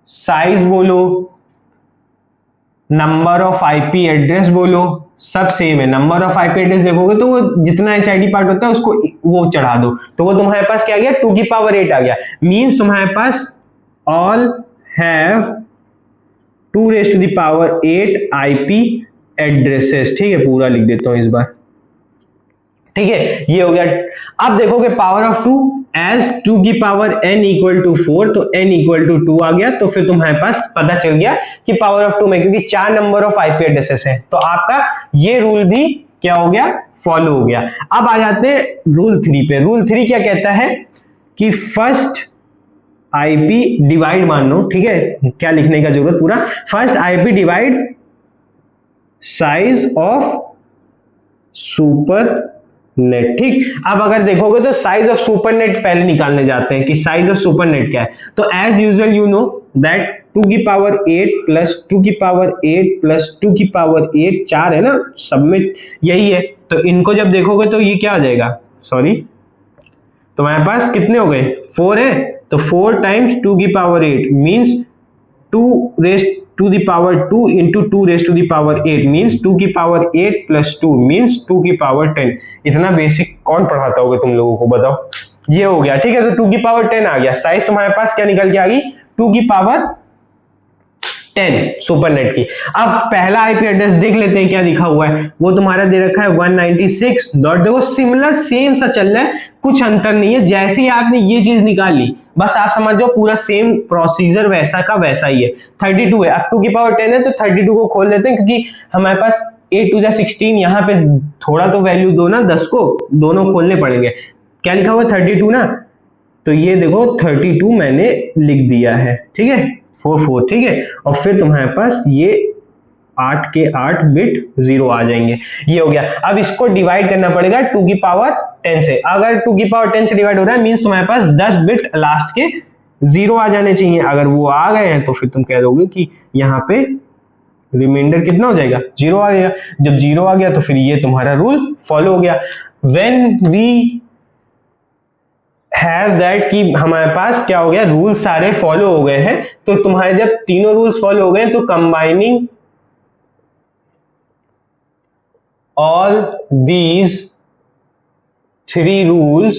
साइज बोलो, नंबर ऑफ आईपी एड्रेस बोलो, सब सेम है। नंबर ऑफ आईपी एड्रेस देखोगे तो वो जितना एचआईडी पार्ट होता है उसको वो चढ़ा दो, तो वो तुम्हारे पास क्या आ गया, 2 की पावर 8 आ गया। मींस तुम्हारे पास all have 2 raise to the power 8 IP addresses, ठीक है, पूरा लिख देता हूं इस बार, ठीक है, ये हो गया। अब देखोगे पावर ऑफ 2 एज 2 की पावर n इक्वल टू 4, तो n इक्वल टू 2 आ गया, तो फिर तुम्हारे पास पता चल गया कि पावर ऑफ 2 में, क्योंकि 4 नंबर ऑफ आईपी एड्रेसेस है, तो आपका ये रूल भी क्या हो गया, फॉलो हो गया। अब आ जाते हैं रूल 3 पे। रूल 3 क्या कहता है कि फर्स्ट आईपी डिवाइड, मान लो, ठीक है, क्या लिखने का जरूरत, पूरा first IP divide size of super net, ठीक। अब अगर देखोगे तो साइज ऑफ सुपर नेट पहले निकालने जाते हैं कि साइज ऑफ सुपर नेट क्या है। तो as usual you know that 2 की पावर 8 प्लस 2 की पावर 8 प्लस 2 की पावर 8, 4 है ना, सब में यही है। तो इनको जब देखोगे तो ये क्या आ जाएगा, सॉरी, तुम्हारे पास कितने हो गए, 4 है, तो 4 टाइम्स 2 की power 8 means 2 raise to the power 2 into 2 raise to the power 8 means 2 की पावर 8 प्लस 2 मीन्स 2 की पावर 10। इतना बेसिक कौन पढ़ाता होगा तुम लोगों को, बताओ। ये हो गया, ठीक है, तो 2 की पावर 10 आ गया। साइज तुम्हारे पास क्या निकल के आ गई, 2 की पावर 10 सुपरनेट की। अब पहला आईपी एड्रेस देख लेते हैं क्या लिखा हुआ है। वो तुम्हारा दे रखा है 196 डॉट, देखो सिमिलर सेम सा चल रहा है, कुछ अंतर नहीं है। जैसे ही आपने ये चीज निकाली, बस आप समझ जाओ पूरा सेम प्रोसीजर वैसा का वैसा ही है। 32 है, अब 2 की पावर 10 है तो 32 को खोल देते हैं, क्योंकि हमारे पास 8 टू 16, यहाँ पे थोड़ा तो वैल्यू दो ना, 10 को दोनों खोलने पड़ेंगे। क्या लिखा हुआ है 32 ना, तो ये देखो 32 मैंने लिख दिया है, ठीक है, 44, ठीक है। और फिर तुम्हारे पास ये 8 के 8 बिट 0 आ जाएंगे, ये हो गया। अब इसको डिवाइड करना पड़ेगा 2 की पावर 10 से। अगर 2 की पावर 10 से डिवाइड हो रहा है मींस तुम्हारे पास 10 बिट लास्ट के 0 आ जाने चाहिए। अगर वो आ गए हैं तो फिर तुम कह दोगे कि यहाँ पे रिमाइंडर कितना हो जाएगा, 0 आ गया। जब 0 आ गया तो फिर ये तुम्हारा रूल फॉलो हो गया। व्हेन वी हैव दैट कि हमारे पास क्या हो गया, रूल सारे फॉलो हो गए हैं, तो तुम्हारे जब तीनों रूल्स फॉलो हो गए तो कंबाइनिंग ऑल दीज 3 रूल्स,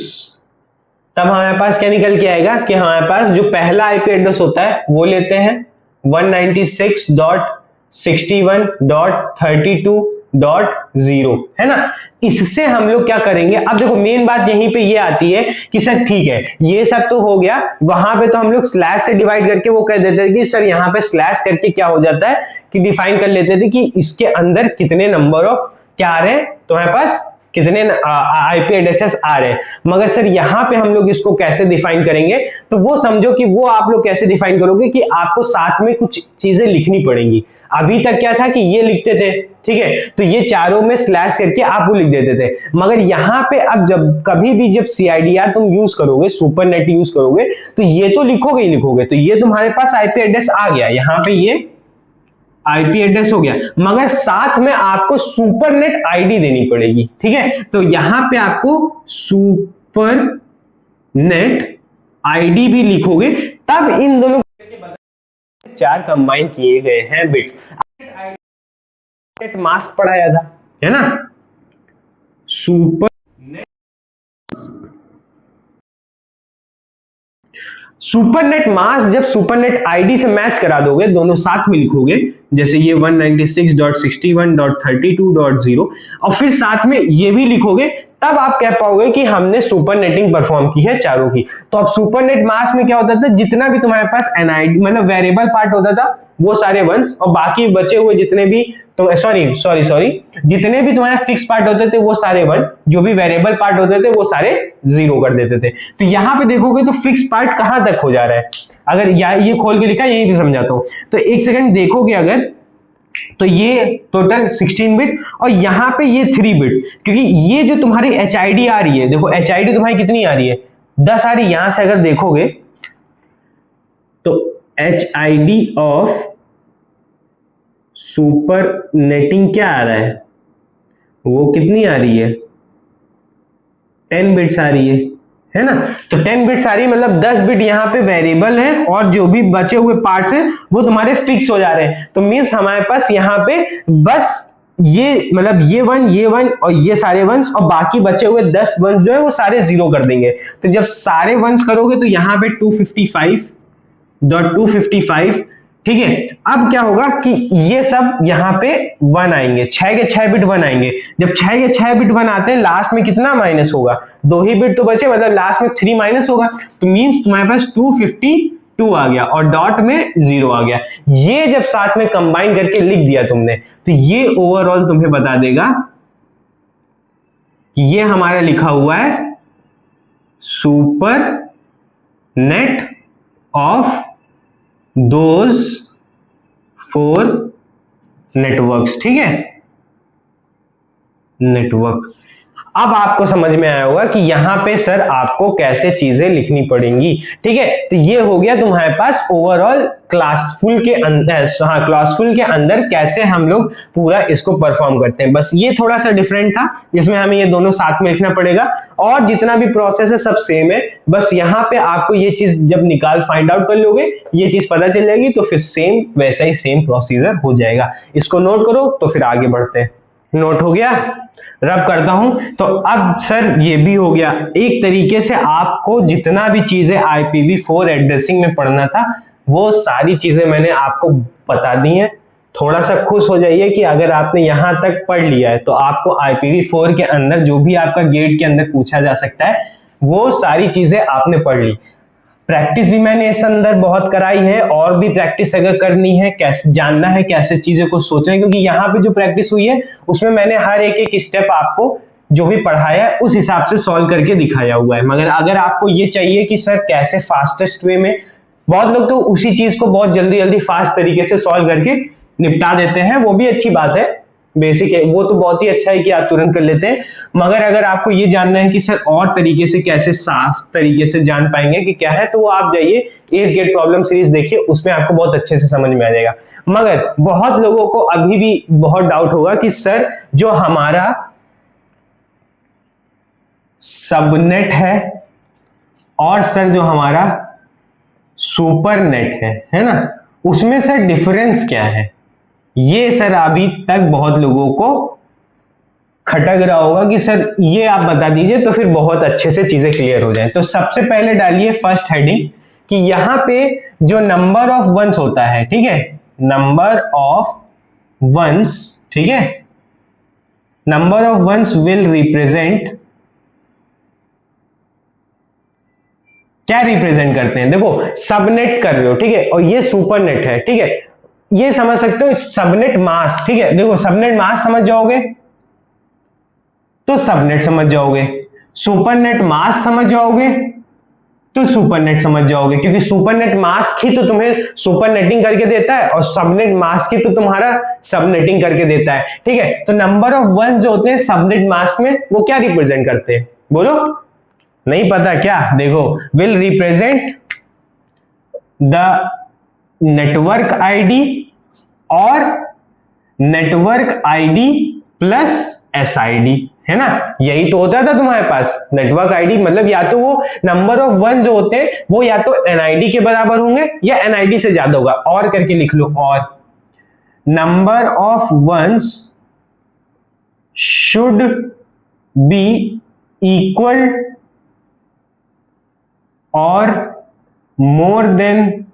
तब हमारे पास क्या निकल के आएगा कि हमारे पास जो पहला आईपी एड्रेस होता है वो लेते हैं 196.61.32 2.0 है ना। इससे हम लोग क्या करेंगे, अब देखो मेन बात यहीं पे ये आती है कि सर ठीक है ये सब तो हो गया, वहां पे तो हम लोग स्लैश से डिवाइड करके वो कह देते थे कि सर यहाँ पे स्लैश करके क्या हो जाता है कि डिफाइन कर लेते थे कि इसके अंदर कितने नंबर ऑफ क्या आ रहे हैं, तुम्हारे पास कितने आईपी एड्रेसेस आ रहे हैं। मगर सर यहाँ पे हम लोग इसको कैसे डिफाइन करेंगे, तो वो समझो कि वो आप लोग कैसे डिफाइन करोगे कि आपको साथ में कुछ चीजें लिखनी पड़ेंगी। अभी तक क्या था कि ये लिखते थे, ठीक है, तो ये चारों में स्लैश करके आप वो लिख देते थे। मगर यहाँ पे अब जब कभी भी जब CIDR तुम यूज करोगे, सुपरनेट यूज करोगे, तो ये तो लिखोगे ही लिखोगे। तो ये तुम्हारे पास आईपी एड्रेस आ गया, यहाँ पे ये आईपी एड्रेस हो गया, मगर साथ में आपको सुपरनेट आईडी देनी पड़ेगी, ठीक है। तो यहां पे आपको सुपरनेट आईडी भी लिखोगे, तब इन दोनों चार कंबाइन किए गए हैं बिट्स। मास्क पढ़ाया था, है ना, सुपरनेट मास्क जब सुपरनेट आईडी से मैच करा दोगे, दोनों साथ में लिखोगे, जैसे ये 196.61.32.0 और फिर साथ में ये भी लिखोगे, तब आप कह पाओगे कि हमने सुपरनेटिंग परफॉर्म की है चारों की। तो अब सुपरनेट मास्क में क्या होता था, जितना भी तुम्हारे पास एनआईडी मतलब वेरिएबल पार्ट होता था वो सारे वंस, और बाकी बचे हुए जितने भी तो सॉरी जितने भी तुम्हारे फिक्स पार्ट होते थे वो सारे वन, जो भी वेरिएबल पार्ट होते थे वो सारे जीरो कर देते थे। तो यहां पे देखोगे तो फिक्स पार्ट कहां तक हो जा रहा है, अगर ये खोल के लिखा यहीं पे समझाता हूं, तो एक सेकंड देखोगे अगर, तो ये टोटल 16 बिट और यहां पे ये 3 बिट, क्योंकि ये जो तुम्हारी HID आ रही है, देखो HID तुम्हारी कितनी आ रही है, 10 आ रही है। यहां से अगर देखोगे तो HID ऑफ सुपर नेटिंग क्या आ रहा है, वो कितनी आ रही है, 10 बिट्स आ रही है ना। तो 10 बिट्स आ रही है, मतलब 10 बिट यहाँ पे वेरिएबल है और जो भी बचे हुए पार्ट्स हैं वो तुम्हारे फिक्स हो जा रहे हैं। तो मींस हमारे पास यहाँ पे बस ये मतलब ये वन और ये सारे वंस और बाकी बचे हुए 10 वंस जो है वो सारे जीरो कर देंगे। तो जब सारे वंस करोगे तो यहाँ पे 255.255, ठीक है। अब क्या होगा कि ये सब यहाँ पे 1 आएंगे, 6 के 6 बिट 1 आएंगे। जब 6 के 6 बिट 1 आते हैं, लास्ट में कितना माइनस होगा, 2 ही बिट तो बचे, मतलब लास्ट में 3 माइनस होगा। तो मींस तुम्हारे पास 252 आ गया और डॉट में 0 आ गया। ये जब साथ में कंबाइन करके लिख दिया तुमने, तो ये ओवरऑल तुम्हें बता देगा कि ये हमारा लिखा हुआ है super net of those 4 networks, ठीक है, नेटवर्क। अब आपको समझ में आया होगा कि यहां पे सर आपको कैसे चीजें लिखनी पड़ेंगी, ठीक है। तो ये हो गया तुम्हारे पास ओवरऑल क्लासफुल के अंदर, हाँ क्लासफुल के अंदर कैसे हम लोग पूरा इसको परफॉर्म करते हैं। बस ये थोड़ा सा डिफरेंट था, जिसमें हमें ये दोनों साथ में लिखना पड़ेगा, और जितना भी प्रोसेस है सब सेम है। बस यहाँ पे आपको ये चीज जब फाइंड आउट कर लोगे, ये चीज पता चल जाएगी, तो फिर सेम वैसा ही सेम प्रोसीजर हो जाएगा। इसको नोट करो तो फिर आगे बढ़ते हैं। नोट हो गया, रब करता हूं। तो अब सर ये भी हो गया, एक तरीके से आपको जितना भी चीजें IPv4 एड्रेसिंग में पढ़ना था वो सारी चीजें मैंने आपको बता दी हैं। थोड़ा सा खुश हो जाइए कि अगर आपने यहां तक पढ़ लिया है तो आपको IPv4 के अंदर जो भी आपका गेट के अंदर पूछा जा सकता है वो सारी चीजें आपने पढ़ ली। प्रैक्टिस भी मैंने इस अंदर बहुत कराई है, और भी प्रैक्टिस अगर करनी है, कैसे जानना है, कैसे चीजें को सोचना है, क्योंकि यहाँ पे जो प्रैक्टिस हुई है उसमें मैंने हर एक स्टेप आपको जो भी पढ़ाया है उस हिसाब से सॉल्व करके दिखाया हुआ है। मगर अगर आपको ये चाहिए कि सर कैसे फास्टेस्ट वे में, बहुत लोग तो उसी चीज को बहुत जल्दी जल्दी फास्ट तरीके से सॉल्व करके निपटा देते हैं, वो भी अच्छी बात है, बेसिक है, वो तो बहुत ही अच्छा है कि आप तुरंत कर लेते हैं। मगर अगर आपको ये जानना है कि सर और तरीके से कैसे साफ तरीके से जान पाएंगे कि क्या है, तो वो आप जाइए एज गेट प्रॉब्लम सीरीज देखिए, उसमें आपको बहुत अच्छे से समझ में आ जाएगा। मगर बहुत लोगों को अभी भी बहुत डाउट होगा कि सर जो हमारा सबनेट है और सर जो हमारा सुपरनेट है ना, उसमें सर डिफरेंस क्या है। ये सर अभी तक बहुत लोगों को खटक रहा होगा कि सर ये आप बता दीजिए, तो फिर बहुत अच्छे से चीजें क्लियर हो जाए। तो सबसे पहले डालिए फर्स्ट हेडिंग कि यहां पे जो नंबर ऑफ वंस होता है, ठीक है, नंबर ऑफ वंस, ठीक है, number of ones will represent, क्या रिप्रेजेंट करते हैं, देखो सबनेट कर रहे हो, ठीक है, और ये सुपरनेट है, ठीक है, ये समझ सकते हो सबनेट मास्क, ठीक है, देखो सबनेट मास्क समझ जाओगे तो सबनेट समझ जाओगे, सुपरनेट मास्क समझ जाओगे तो सुपरनेट समझ जाओगे, क्योंकि सुपरनेट मास्क ही तो तुम्हें सुपरनेटिंग करके देता है और सबनेट मास्क ही तो तुम्हारा सबनेटिंग करके देता है, ठीक है। तो नंबर ऑफ वन जो होते हैं सबनेट मास्क में वो क्या रिप्रेजेंट करते हैं, बोलो, नहीं पता क्या, देखो will represent the network ID और नेटवर्क आईडी प्लस एसआईडी, है ना, यही तो होता था तुम्हारे पास नेटवर्क आईडी, मतलब या तो वो नंबर ऑफ वन जो होते हैं वो या तो एनआईडी के बराबर होंगे या एनआईडी से ज्यादा होगा, और करके लिख लो, और number of ones should be equal और मोर देन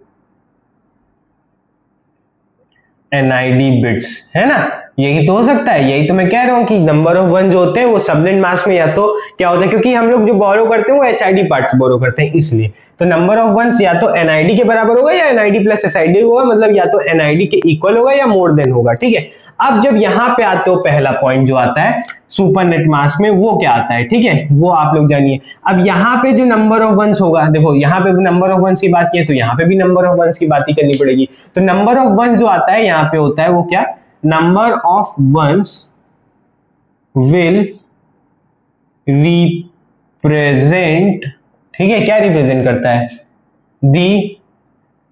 एनआईडी बिट्स, है ना, यही तो हो सकता है, यही तो मैं कह रहा हूं कि नंबर ऑफ वन जो होते हैं वो सबनेट मास्क में या तो क्या होता है, क्योंकि हम लोग जो बोरो करते हैं वो एचआईडी पार्ट्स बोरो करते हैं, इसलिए तो नंबर ऑफ वंस या तो एनआईडी के बराबर होगा या एनआईडी प्लस एसआईडी होगा, मतलब या तो एनआईडी के इक्वल होगा या मोर देन होगा, ठीक है। अब जब यहां पे आते हो पहला पॉइंट जो आता है सुपरनेट मास्क में वो क्या आता है, ठीक है, वो आप लोग जानिए। अब यहाँ पे जो नंबर ऑफ वंस होगा, देखो यहाँ पे नंबर ऑफ वंस की बात की है तो यहाँ पे भी नंबर ऑफ वंस की बात ही करनी पड़ेगी, तो नंबर ऑफ वंस जो आता है यहाँ पे होता है वो क्या, number of ones will represent, ठीक है, क्या रिप्रेजेंट करता है, दी,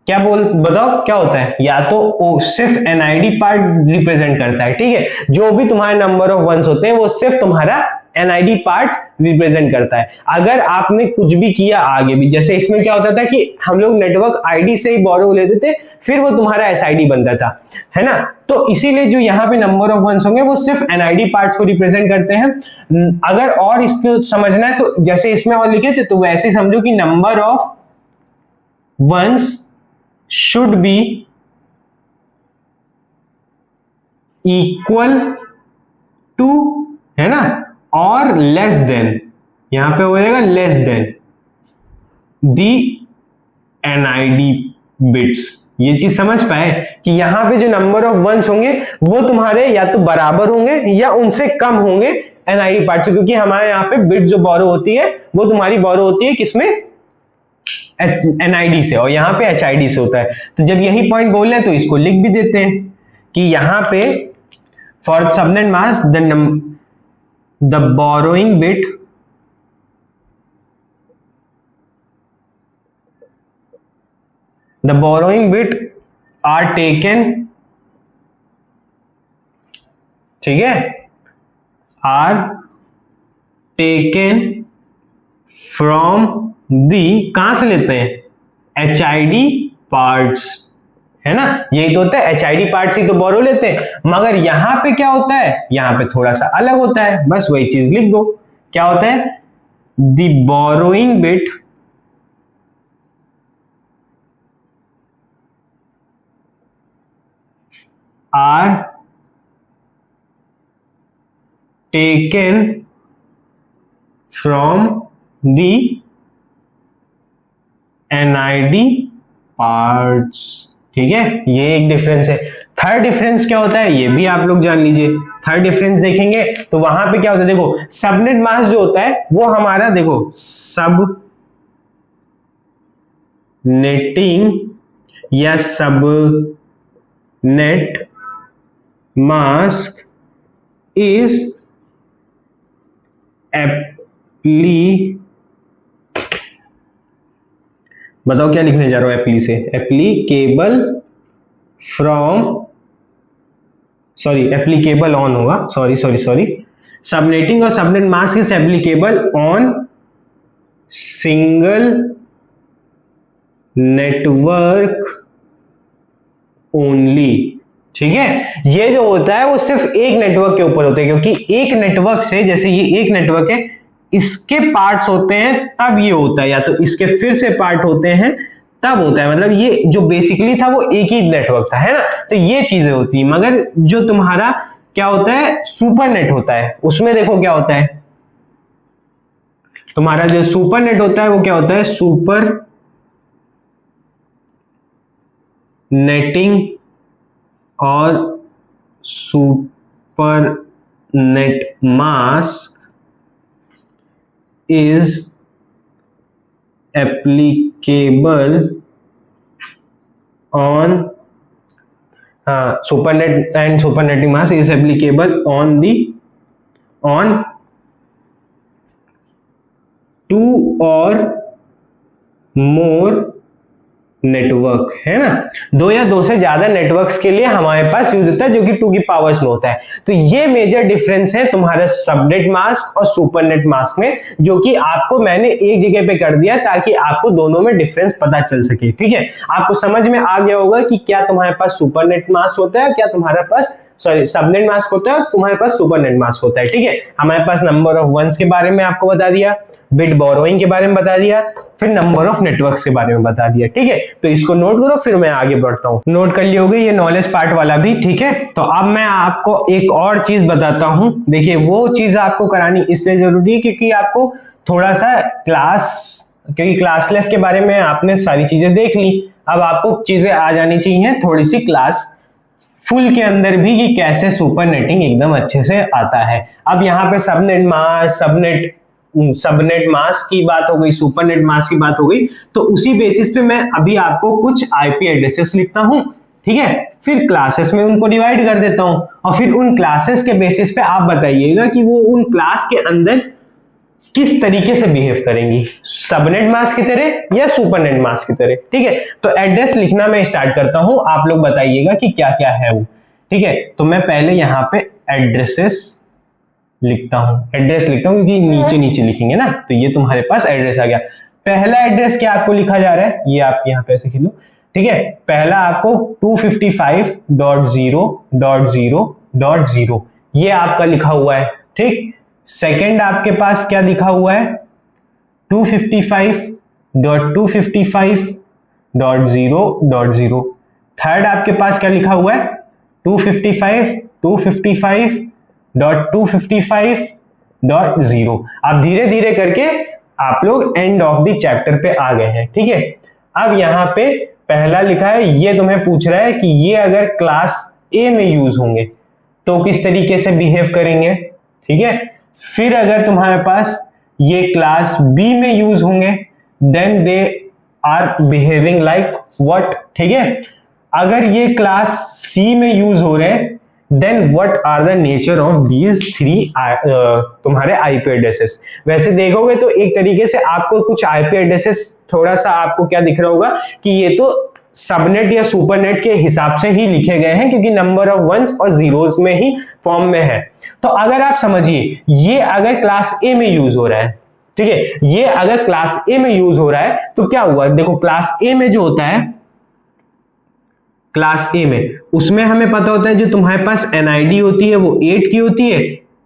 क्या बताओ क्या होता है, या तो वो सिर्फ एनआईडी पार्ट रिप्रेजेंट करता है, ठीक है, जो भी तुम्हारे नंबर ऑफ वंस होते हैं वो सिर्फ तुम्हारा एनआईडी पार्ट्स रिप्रेजेंट करता है। अगर आपने कुछ भी किया आगे भी, जैसे इसमें क्या होता था कि हम लोग नेटवर्क आईडी से ही बोरो लेते थे, फिर वो तुम्हारा एसआईडी बनता था, है ना, तो इसीलिए जो यहाँ पे नंबर ऑफ वंस होंगे वो सिर्फ एनआईडी पार्ट्स को रिप्रेजेंट करते हैं। अगर और इसको समझना है तो जैसे इसमें और लिखे थे तो वैसे समझो कि number of ones should be equal to, है ना, और लेस देन, यहां पे हो जाएगा लेस देन दी एनआईडी बिट्स। ये चीज समझ पाए कि यहां पे जो नंबर ऑफ वंस होंगे वो तुम्हारे या तो बराबर होंगे या उनसे कम होंगे एनआईडी पार्ट से, क्योंकि हमारे यहाँ पे बिट जो बोरो होती है वो तुम्हारी बोरो होती है किसमें, एनआईडी से, और यहाँ पे एचआईडी से होता है। तो जब यही पॉइंट बोल रहे हैं तो इसको लिख भी देते हैं कि यहाँ पे for subnet mask the borrowing bit are taken, ठीक है, आर टेकन फ्रॉम दी, कहां से लेते हैं, एचआईडी पार्ट्स, है ना, यही तो होता है, एचआईडी पार्ट्स ही तो बोरो लेते हैं, मगर यहां पे क्या होता है, यहां पे थोड़ा सा अलग होता है, बस वही चीज लिख दो, क्या होता है, the borrowing bit are taken from the NID parts, ठीक है, ये एक डिफरेंस है। थर्ड डिफरेंस क्या होता है ये भी आप लोग जान लीजिए। थर्ड डिफरेंस देखेंगे तो वहां पे क्या होता है, देखो सबनेट मास्क जो होता है वो हमारा, देखो सब नेटिंग या सब नेट मास्क इज बताओ क्या लिखने जा रहा हूं, एप्ली से, applicable from, sorry applicable on होगा, सॉरी सबनेटिंग और subnet mask is applicable on single network only, ठीक है, ये जो होता है वो सिर्फ एक नेटवर्क के ऊपर होता है, क्योंकि एक नेटवर्क से, जैसे ये एक नेटवर्क है, इसके पार्ट्स होते हैं तब ये होता है, या तो इसके फिर से पार्ट होते हैं तब होता है, मतलब ये जो बेसिकली था वो एक ही नेटवर्क था, है ना, तो ये चीजें होती है। मगर जो तुम्हारा क्या होता है, सुपर नेट होता है। उसमें देखो क्या होता है, तुम्हारा जो सुपर नेट होता है वो क्या होता है, सुपर नेटिंग और super net mask is applicable on supernet and supernetting mask is applicable on two or more network, है ना, दो या दो से ज्यादा नेटवर्क्स के लिए हमारे पास यूज होता है, जो कि 2 की पावर्स में होता है। तो ये मेजर डिफरेंस है तुम्हारा सबनेट मास्क और सुपरनेट मास्क में, जो कि आपको मैंने एक जगह पे कर दिया ताकि आपको दोनों में डिफरेंस पता चल सके। ठीक है, आपको समझ में आ गया होगा कि क्या तुम्हारे पास सुपरनेट मास्क होता है, क्या तुम्हारे पास सबनेट मास्क होता है, तुम्हारे पास सुपरनेट मास्क होता है। ठीक है, हमारे पास नंबर ऑफ वंस के बारे में आपको बता दिया, बिट बोरोइंग के बारे में बता दिया, फिर नंबर ऑफ नेटवर्क्स के बारे में बता दिया। ठीक है, तो इसको नोट करो, फिर मैं आगे बढ़ता हूं। नोट कर लिए होगे ये नॉलेज पार्ट वाला भी। ठीक है, तो अब मैं आपको एक और चीज बताता हूं। देखिए, वो चीज आपको करानी इसलिए जरूरी है क्योंकि आपको थोड़ा सा क्योंकि क्लासलेस के बारे में आपने सारी चीजें देख ली, अब आपको चीजें आ जानी चाहिए थोड़ी सी क्लास फुल के अंदर भी कि कैसे सुपर नेटिंग एकदम अच्छे से आता है। अब यहाँ पे सबनेट मास्क की बात हो गई, सुपरनेट मास्क की बात हो गई, तो उसी बेसिस पे मैं अभी आपको कुछ आईपी एड्रेसेस लिखता हूं। ठीक है, फिर क्लासेस में उनको डिवाइड कर देता हूं और फिर उन क्लासेस के बेसिस पे आप बताइएगा कि वो उन क्लास के अंदर किस तरीके से बिहेव करेंगी, सबनेट मास्क की तरह या सुपरनेट मास्क की तरह। ठीक है, तो एड्रेस लिखना मैं स्टार्ट करता हूं, आप लोग बताइएगा कि क्या क्या है वो। ठीक है, तो मैं पहले यहाँ पे एड्रेसेस लिखता हूं, एड्रेस लिखता हूं क्योंकि नीचे नीचे लिखेंगे ना, तो ये तुम्हारे पास एड्रेस आ गया। पहला एड्रेस क्या आपको लिखा जा रहा है, ये आप यहाँ पे ऐसे लिखो। ठीक है, पहला आपको 255.0.0.0 ये आपका लिखा हुआ है। ठीक, सेकंड आपके पास क्या लिखा हुआ है, 255.255.0.0। थर्ड आपके पास क्या लिखा हुआ है, 255.255.0। आप धीरे धीरे करके आप लोग एंड ऑफ द चैप्टर पे आ गए हैं। ठीक है, अब यहाँ पे पहला लिखा है, ये तुम्हें पूछ रहा है कि ये अगर क्लास ए में यूज होंगे तो किस तरीके से बिहेव करेंगे। ठीक है, फिर अगर तुम्हारे पास ये क्लास बी में यूज होंगे then they are behaving like what. ठीक है, अगर ये क्लास सी में यूज हो रहे हैं then what are the nature of these 3 तुम्हारे आईपी एड्रेसेस। वैसे देखोगे तो एक तरीके से आपको कुछ आईपी एड्रेसेस थोड़ा सा आपको क्या दिख रहा होगा कि ये तो सबनेट या सुपरनेट के हिसाब से ही लिखे गए हैं क्योंकि नंबर ऑफ वंस और जीरोस में ही फॉर्म में है। तो अगर आप समझिए, ये अगर क्लास ए में यूज हो रहा है, ठीक है, ये अगर क्लास ए में यूज हो रहा है तो क्या हुआ, देखो क्लास ए में जो होता है, क्लास ए में उसमें हमें पता होता है जो तुम्हारे पास एनआईडी होती है वो 8 की होती है,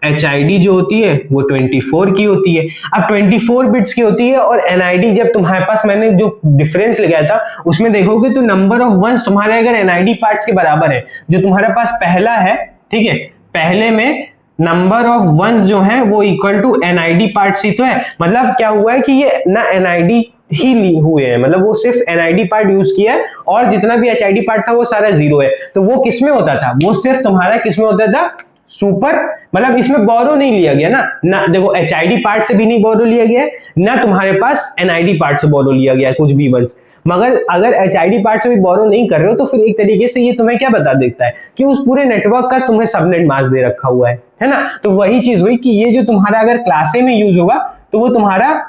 एचआईडी जो होती है वो 24 की होती है। अब 24 बिट्स की होती है और एनआईडी जब तुम्हारे पास मैंने जो डिफरेंस लगाया था उसमें देखोगे तो नंबर ऑफ वंस तुम्हारे अगर एनआईडी पार्ट्स के बराबर है, जो तुम्हारे पास पहला है, ठीक है, पहले में नंबर ऑफ वंस जो है वो इक्वल टू एनआईडी पार्ट्स ही तो है। मतलब क्या हुआ है कि ये ना एनआईडी ही हुए हैं, मतलब वो सिर्फ एनआईडी पार्ट यूज किया है और जितना भी एचआईडी पार्ट था वो सारा जीरो है। तो वो किसमें होता था, वो सिर्फ तुम्हारा किसमें होता था, सुपर, मतलब इसमें बोरो नहीं लिया गया ना देखो एचआईडी पार्ट से भी नहीं बोरो लिया गया ना तुम्हारे पास एनआईडी पार्ट से बोरो लिया गया कुछ भी वंस। मगर अगर एचआईडी पार्ट से भी बोरो नहीं कर रहे हो तो फिर एक तरीके से ये तुम्हें क्या बता देता है कि उस पूरे नेटवर्क का तुम्हें सबनेट मास्क दे रखा हुआ है ना। तो वही चीज हुई कि ये जो तुम्हारा अगर क्लास ए में यूज होगा तो वो तुम्हारा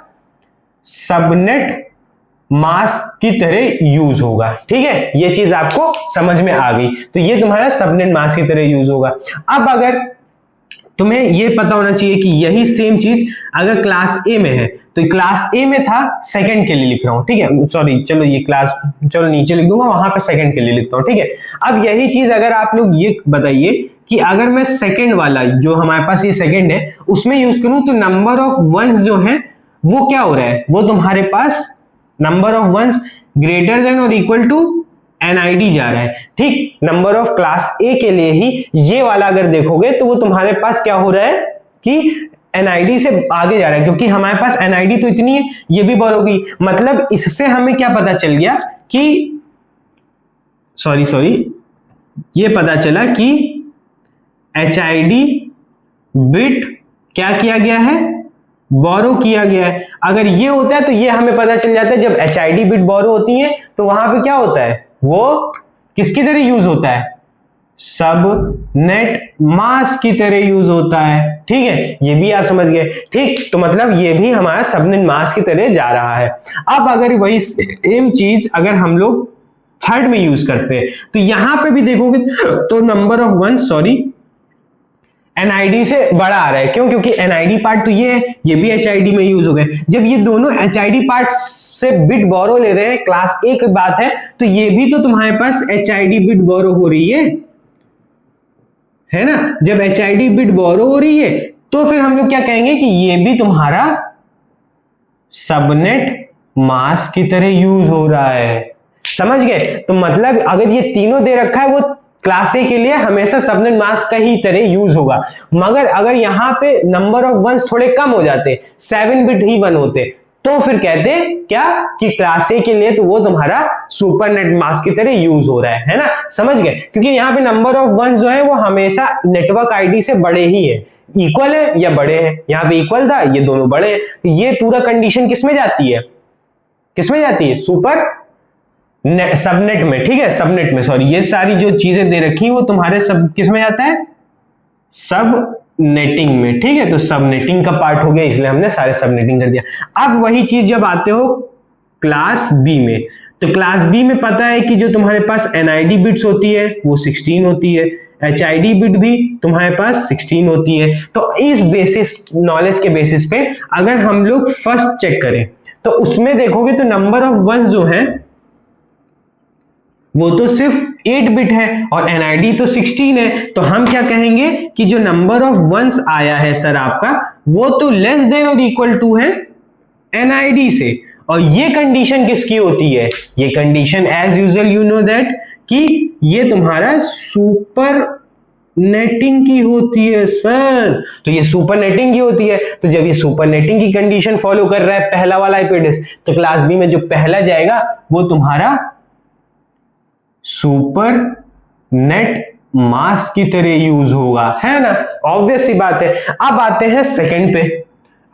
सबनेट मास्क की तरह यूज होगा। ठीक है, ये चीज आपको समझ में आ गई, तो ये तुम्हारा सबनेट मास्क की तरह यूज होगा। अब अगर तुम्हें ये पता होना चाहिए कि यही सेम चीज अगर क्लास ए में है, तो क्लास ए में था, सेकंड के लिए लिख रहा हूं, ठीक है, सॉरी चलो ये क्लास चलो नीचे लिख दूंगा, वहां पे सेकंड के लिए लिखता हूं। ठीक है, अब यही चीज अगर आप लोग ये बताइए कि अगर मैं सेकंड वाला जो हमारे पास ये सेकंड है उसमें यूज करूं तो नंबर ऑफ वंस जो है वो क्या हो रहा है, वो तुम्हारे पास number of ones greater than और इक्वल टू एनआईडी जा रहा है, ठीक। नंबर ऑफ क्लास ए के लिए ही ये वाला अगर देखोगे तो वो तुम्हारे पास क्या हो रहा है कि एनआईडी से आगे जा रहा है, क्योंकि हमारे पास एनआईडी तो इतनी है, ये भी बढ़ होगी। मतलब इससे हमें क्या पता चल गया कि सॉरी ये पता चला कि एचआईडी बिट क्या किया गया है, बोरो किया गया है। अगर ये होता है तो ये हमें पता चल जाता है जब एचआईडी बिट बोरो होती है तो वहां पे क्या होता है, वो किसकी तरह यूज होता है, सब नेट मास्क की तरह यूज होता है, ठीक है। ये भी आप समझ गए, ठीक। तो मतलब ये भी हमारा सबनेट मास्क की तरह जा रहा है। अब अगर वही सेम चीज अगर हम लोग थर्ड में यूज करते हैं तो यहां पे भी देखोगे तो नंबर ऑफ वन एनआईडी से बड़ा आ रहा है। क्यों? क्योंकि एनआईडी पार्ट तो ये है, ये भी एचआईडी में यूज हो गए। जब ये दोनों एचआईडी पार्ट से बिट बोरो ले रहे हैं, क्लास ए की बात है, तो ये भी तो तुम्हारे पास एचआईडी बिट बोरो हो रही है ना। जब एचआईडी बिट बोरो हो रही है तो फिर हम लोग क्या कहेंगे कि ये भी तुम्हारा सबनेट मास्क की तरह यूज हो रहा है। समझ गए? तो मतलब अगर ये तीनों दे रखा है वो क्लास ए के लिए हमेशा सबनेट मास्क का ही तरह यूज होगा। मगर अगर यहां पे नंबर ऑफ वंस थोड़े कम हो जाते, 7 बिट ही वन होते, तो फिर कहते क्या कि क्लास ए के लिए तो वो तुम्हारा सुपरनेट मास्क की तरह यूज हो रहा है ना। समझ गए? क्योंकि यहाँ पे नंबर ऑफ वंस जो है वो हमेशा नेटवर्क आईडी से बड़े ही है, इक्वल है या बड़े हैं। यहाँ पे इक्वल था, ये दोनों बड़े हैं, तो ये पूरा कंडीशन किसमें जाती है, किसमें जाती है, सुपर सबनेट में, ठीक है। सबनेट में, सॉरी, ये सारी जो चीजें दे रखी वो तुम्हारे सब किसमें जाता है, सब नेटिंग में, ठीक है। तो सब नेटिंग का पार्ट हो गया, इसलिए हमने सारे सब नेटिंग कर दिया। अब वही चीज जब आते हो क्लास बी में, तो क्लास बी में पता है कि जो तुम्हारे पास एनआईडी बिट्स होती है वो 16 होती है, एचआईडी बिट भी तुम्हारे पास 16 होती है। तो इस बेसिस, नॉलेज के बेसिस पे अगर हम लोग फर्स्ट चेक करें तो उसमें देखोगे तो नंबर ऑफ वन जो है वो तो सिर्फ 8 बिट है और एनआईडी तो 16 है। तो हम क्या कहेंगे कि जो नंबर ऑफ वंस आया है सर आपका, वो तो लेस देन और इक्वल टू है एनआईडी से। और ये कंडीशन किसकी होती है, ये condition as usual you know that कि ये तुम्हारा सुपर नेटिंग की होती है सर। तो ये सुपर नेटिंग की होती है, तो जब ये सुपर नेटिंग की कंडीशन फॉलो कर रहा है पहला वाला आईपी एड्रेस, तो क्लास बी में जो पहला जाएगा वो तुम्हारा सुपर नेट मास्क की तरह यूज होगा, है ना। ऑब्वियस सी बात है। अब आते हैं सेकंड पे।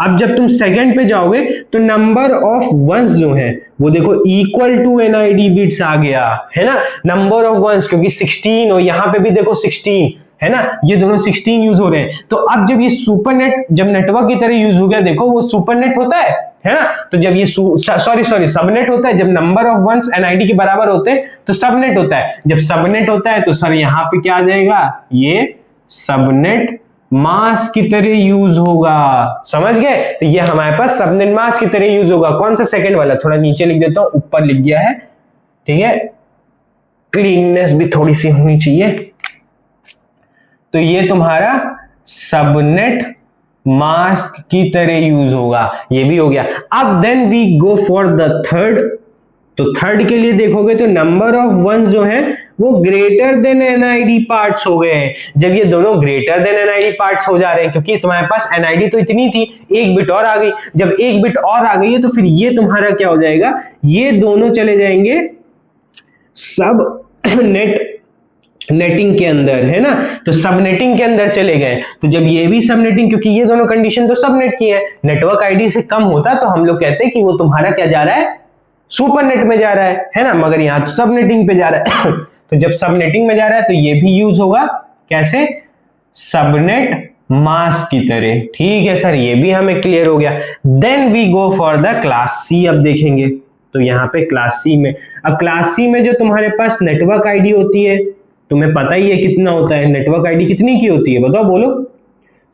अब जब तुम सेकंड पे जाओगे तो नंबर ऑफ वंस जो है वो देखो इक्वल टू एनआईडी बिट्स आ गया, है ना। नंबर ऑफ वंस, क्योंकि 16 और यहां पे भी देखो 16 है ना, ये दोनों 16 यूज हो रहे हैं। तो अब जब ये सुपरनेट जब नेटवर्क की तरह यूज हो गया, देखो वो सुपरनेट होता है ना। तो जब ये सॉरी सबनेट होता है, जब नंबर ऑफ वंस एनआईडी के बराबर होते हैं तो सबनेट होता है। जब सबनेट होता है तो सर यहाँ पे क्या आ जाएगा, ये सबनेट मास्क की तरह यूज होगा। समझ गए? तो ये हमारे पास सबनेट मास्क की तरह यूज होगा। कौन सा, सेकंड वाला। थोड़ा नीचे लिख देता हूं, ऊपर लिख गया है, ठीक है, क्लीननेस भी थोड़ी सी होनी चाहिए। तो ये तुम्हारा सबनेट मास्क की तरह यूज होगा, ये भी हो गया। अब then we go for the third. तो थर्ड के लिए देखोगे तो नंबर ऑफ वंस जो है वो ग्रेटर देन एनआईडी पार्ट्स हो गए हैं। जब ये दोनों ग्रेटर देन एनआईडी पार्ट्स हो जा रहे हैं, क्योंकि तुम्हारे पास एनआईडी तो इतनी थी, एक बिट और आ गई। जब एक बिट और आ गई है तो फिर ये तुम्हारा क्या हो जाएगा, ये दोनों चले जाएंगे सब नेटिंग के अंदर, है ना। तो सबनेटिंग के अंदर चले गए। तो जब ये भी सबनेटिंग, क्योंकि ये दोनों कंडीशन तो सबनेट की है, नेटवर्क आईडी से कम होता तो हम लोग कहते हैं कि वो तुम्हारा क्या जा रहा है, सुपरनेट में जा रहा है ना। मगर यहाँ तो सबनेटिंग पे जा रहा है। तो जब सबनेटिंग में जा रहा है तो ये भी यूज होगा कैसे, सबनेट मास्क की तरह। ठीक है सर, ये भी हमें क्लियर हो गया। Then we go for the class C. अब देखेंगे तो यहाँ पे क्लास सी में, अब क्लास सी में जो तुम्हारे पास नेटवर्क आईडी होती है, तुम्हें पता ही है कितना होता है, नेटवर्क आईडी कितनी की होती है बताओ, बोलो।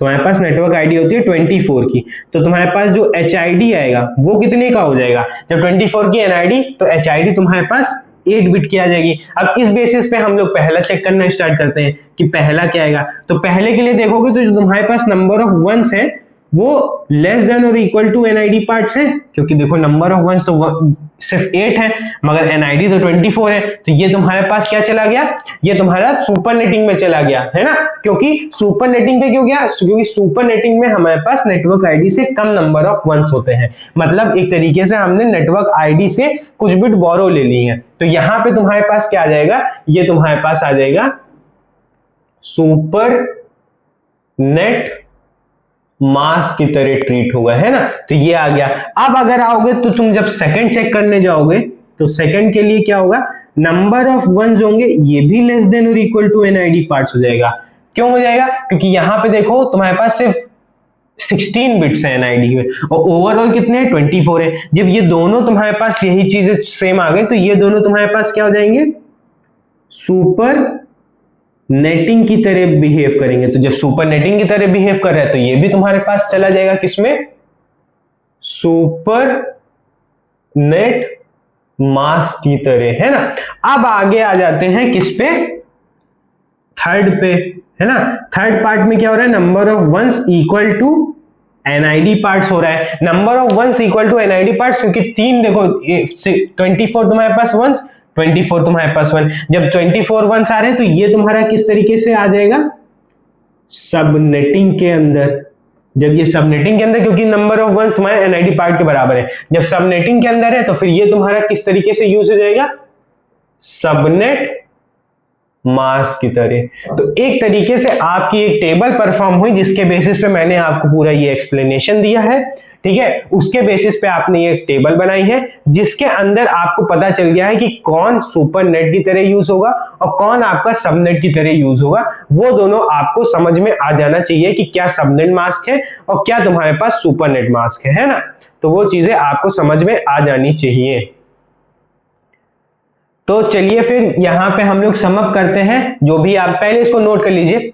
तुम्हारे पास नेटवर्क आईडी होती है 24 की, तो तुम्हारे पास जो एचआईडी आएगा वो कितने का हो जाएगा, जब 24 की एनआईडी तो एचआईडी तुम्हारे पास 8 बिट की आ जाएगी। अब इस बेसिस पे हम लोग पहला चेक करना स्टार्ट करते हैं कि पहला क्या आएगा। तो पहले के लिए देखोगे तो जो तुम्हारे पास नंबर ऑफ वंस है वो लेस देन और इक्वल टू एनआईडी पार्ट्स है, क्योंकि देखो नंबर ऑफ वंस तो सिर्फ 8 है मगर एनआईडी तो 24 है, तो ये तुम्हारे पास क्या चला गया, ये तुम्हारा सुपरनेटिंग में चला गया है ना। क्योंकि सुपरनेटिंग पे क्यों गया, क्योंकि सुपरनेटिंग में हमारे पास नेटवर्क आईडी से कम नंबर ऑफ वंस होते हैं, मतलब एक तरीके से हमने नेटवर्क आईडी से कुछ बिट बोरो ले ली है। तो यहां पे तुम्हारे पास क्या आ जाएगा, ये तुम्हारे पास आ जाएगा सुपर नेट मास्क की तरह ट्रीट होगा, है ना। तो ये आ गया। अब अगर आओगे तो तुम जब सेकंड चेक करने जाओगे तो सेकंड के लिए क्या होगा, नंबर ऑफ वंस होंगे ये भी लेस देन और इक्वल टू एनआईडी पार्ट्स हो जाएगा। क्यों हो जाएगा, क्योंकि यहां पे देखो तुम्हारे पास सिर्फ 16 बिट्स है एनआईडी में और ओवरऑल कितने हैं 24 है। जब ये दोनों तुम्हारे पास यही चीजें सेम आ गए तो ये दोनों तुम्हारे पास क्या हो जाएंगे, सुपर नेटिंग की तरह बिहेव करेंगे। तो जब सुपर नेटिंग की तरह बिहेव कर रहा है तो ये भी तुम्हारे पास चला जाएगा किसमें, सुपर नेट मास्क की तरह, है ना। अब आगे आ जाते हैं किस पे, थर्ड पे, है ना। थर्ड पार्ट में क्या हो रहा है, number of ones equal to NID parts हो रहा है। Number of ones equal to NID parts, क्योंकि 3 देखो 24 तुम्हारे पास वंस, 24 तुम्हारे पास 1, जब 24 वंस आ रहे हैं तो ये तुम्हारा किस तरीके से आ जाएगा, सबनेटिंग के अंदर। जब ये सबनेटिंग के अंदर, क्योंकि नंबर ऑफ वंस तुम्हारे एनआईडी पार्ट के बराबर है, जब सबनेटिंग के अंदर है तो फिर ये तुम्हारा किस तरीके से यूज हो जाएगा, सबनेट मास्क की तरह। तो एक तरीके से आपकी एक टेबल परफॉर्म हुई जिसके बेसिस पे मैंने आपको पूरा ये एक्सप्लेनेशन दिया है, ठीक है। उसके बेसिस पे आपने ये टेबल बनाई है जिसके अंदर आपको पता चल गया है कि कौन सुपर नेट की तरह यूज होगा और कौन आपका सबनेट की तरह यूज होगा। वो दोनों आपको समझ में आ जाना चाहिए कि क्या सबनेट मास्क है और क्या तुम्हारे पास सुपर नेट मास्क है ना। तो वो चीजें आपको समझ में आ जानी चाहिए। तो चलिए फिर यहां पे हम लोग सम अप करते हैं, जो भी आप पहले इसको नोट कर लीजिए,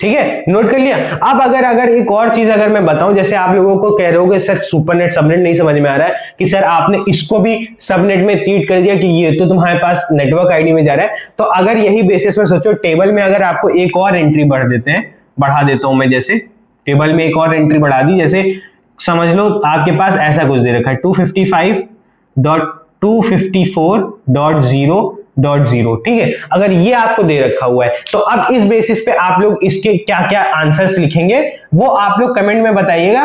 ठीक है, नोट कर लिया। अब अगर एक और चीज अगर मैं बताऊं, जैसे आप लोगों को कह रहे हो कि सर सुपरनेट सबनेट नहीं समझ में आ रहा है कि सर आपने इसको भी सबनेट में ट्रीट कर दिया कि ये तो तुम्हारे पास नेटवर्क आईडी में जा रहा है। तो अगर यही बेसिस में सोचो, टेबल में अगर आपको एक और एंट्री बढ़ा देता हूं मैं, जैसे टेबल में एक और एंट्री बढ़ा दी, जैसे समझ लो आपके पास ऐसा कुछ दे रखा है 255.254.0.0, ठीक है। अगर ये आपको दे रखा हुआ है तो अब इस बेसिस पे आप लोग इसके क्या क्या आंसर्स लिखेंगे वो आप लोग कमेंट में बताइएगा,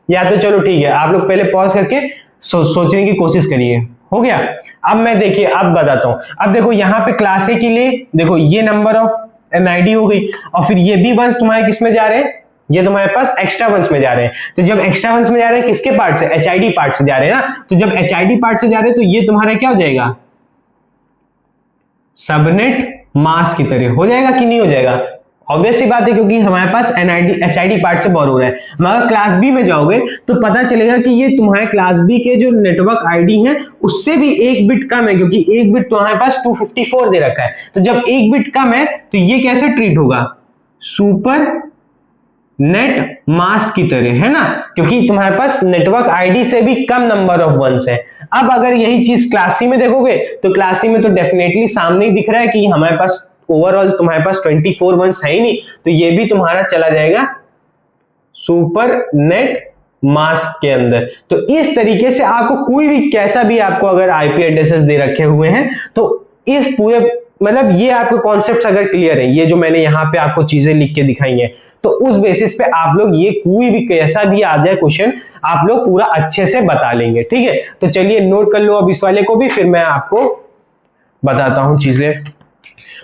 या तो चलो ठीक है आप लोग पहले पॉज करके सोचने की कोशिश करिए। हो गया। अब मैं देखिए अब बताता हूं। अब देखो यहाँ पे क्लास ए के लिए देखो ये नंबर ऑफ एनआईडी हो गई और फिर ये भी वंस तुम्हारे किस में जा रहे हैं, ये तुम्हारे पास एक्स्ट्रा वंस में जा रहे हैं। तो जब एक्स्ट्रा वंस में जा रहे हैं किसके पार्ट से, एचआईडी पार्ट से जा रहे हैं ना। तो जब एचआईडी पार्ट से जा रहे हैं तो ये तुम्हारा क्या हो जाएगा, सबनेट मास्क की तरह हो जाएगा कि नहीं हो जाएगा। ऑब्वियस सी बात है क्योंकि हमारे पास एचआईडी पार्ट से बोरो हो रहा है। मगर क्लास बी में जाओगे तो पता चलेगा कि ये तुम्हारे क्लास बी के जो नेटवर्क आईडी है उससे भी एक बिट कम है, क्योंकि एक बिट तुम्हारे पास 254 दे रखा है। तो जब एक बिट कम है तो ये कैसे ट्रीट होगा, सुपर नेट मास्क की तरह, है ना, क्योंकि तुम्हारे पास नेटवर्क आईडी से भी कम नंबर ऑफ वंस है। अब अगर यही चीज क्लास सी में देखोगे तो क्लास सी में तो डेफिनेटली सामने ही दिख रहा है कि हमारे पास ओवरऑल तुम्हारे पास 24 वंस है ही नहीं, तो ये भी तुम्हारा चला जाएगा सुपर नेट मास्क के अंदर। तो इस तरीके से आपको कोई भी कैसा भी आपको अगर आईपी एड्रेसेस दे रखे हुए हैं तो इस पूरे मतलब ये आपके कॉन्सेप्ट्स अगर क्लियर है, ये जो मैंने यहाँ पे आपको चीजें लिख के दिखाई हैं, तो उस बेसिस पे आप लोग ये कोई भी कैसा भी आ जाए क्वेश्चन आप लोग पूरा अच्छे से बता लेंगे, ठीक है। तो चलिए नोट कर लो अब इस वाले को भी, फिर मैं आपको बताता हूं चीजें।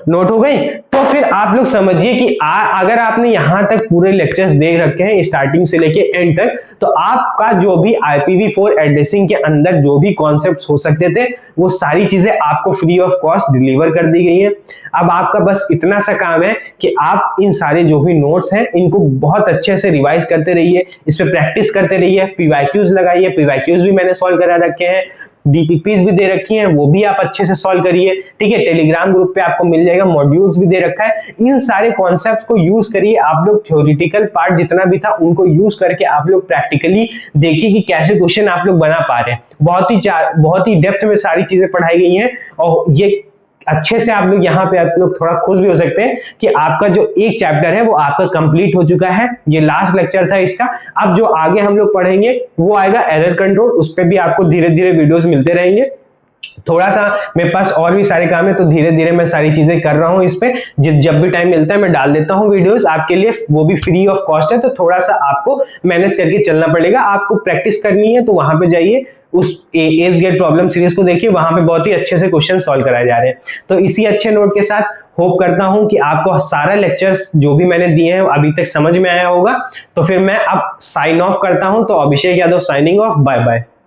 नोट हो गई। तो फिर आप लोग समझिए कि अगर आपने यहां तक पूरे लेक्चर्स देख रखे हैं स्टार्टिंग से लेके एंड तक, तो आपका जो भी IPv4 एड्रेसिंग के अंदर जो भी कॉन्सेप्ट्स हो सकते थे वो सारी चीजें आपको फ्री ऑफ कॉस्ट डिलीवर कर दी गई हैं। अब आपका बस इतना सा काम है कि आप इन सारे जो भी नोट्स हैं इनको बहुत अच्छे से रिवाइज करते रहिए, इस पे प्रैक्टिस करते रहिए, पीवाईक्यूज लगाइए, पीवाईक्यूज भी मैंने सॉल्व करा रखे हैं, डीपीपीज भी दे रखी हैं वो भी आप अच्छे से सॉल्व करिए, ठीक है। टेलीग्राम ग्रुप पे आपको मिल जाएगा, मॉड्यूल्स भी दे रखा है। इन सारे कॉन्सेप्ट्स को यूज करिए आप लोग, थ्योरेटिकल पार्ट जितना भी था उनको यूज करके आप लोग प्रैक्टिकली देखिए कि कैसे क्वेश्चन आप लोग बना पा रहे हैं। बहुत ही डेप्थ में सारी चीजें पढ़ाई गई हैं और ये अच्छे से आप लोग यहाँ पे आप लोग थोड़ा खुश भी हो सकते हैं कि आपका जो एक चैप्टर है वो आपका कंप्लीट हो चुका है। ये लास्ट लेक्चर था इसका। अब जो आगे हम लोग पढ़ेंगे वो आएगा एरर कंट्रोल। उस पर भी आपको धीरे धीरे वीडियोस मिलते रहेंगे। थोड़ा सा मेरे पास और भी सारे काम है तो धीरे धीरे मैं सारी चीजें कर रहा हूं इस पे। जब भी टाइम मिलता है मैं डाल देता हूं वीडियोस आपके लिए, वो भी फ्री ऑफ कॉस्ट है। तो थोड़ा सा आपको मैनेज करके चलना पड़ेगा। आपको प्रैक्टिस करनी है तो वहां पे जाइए, उस एज गेट प्रॉब्लम सीरीज को देखिए, वहां पे बहुत ही अच्छे से क्वेश्चन सॉल्व कराए जा रहे हैं। तो इसी अच्छे नोट के साथ होप करता हूं कि आपको सारा लेक्चर्स जो भी मैंने दिए हैं अभी तक समझ में आया होगा। तो फिर मैं अब साइन ऑफ करता हूं। तो Abhishek Yadav signing off, bye bye.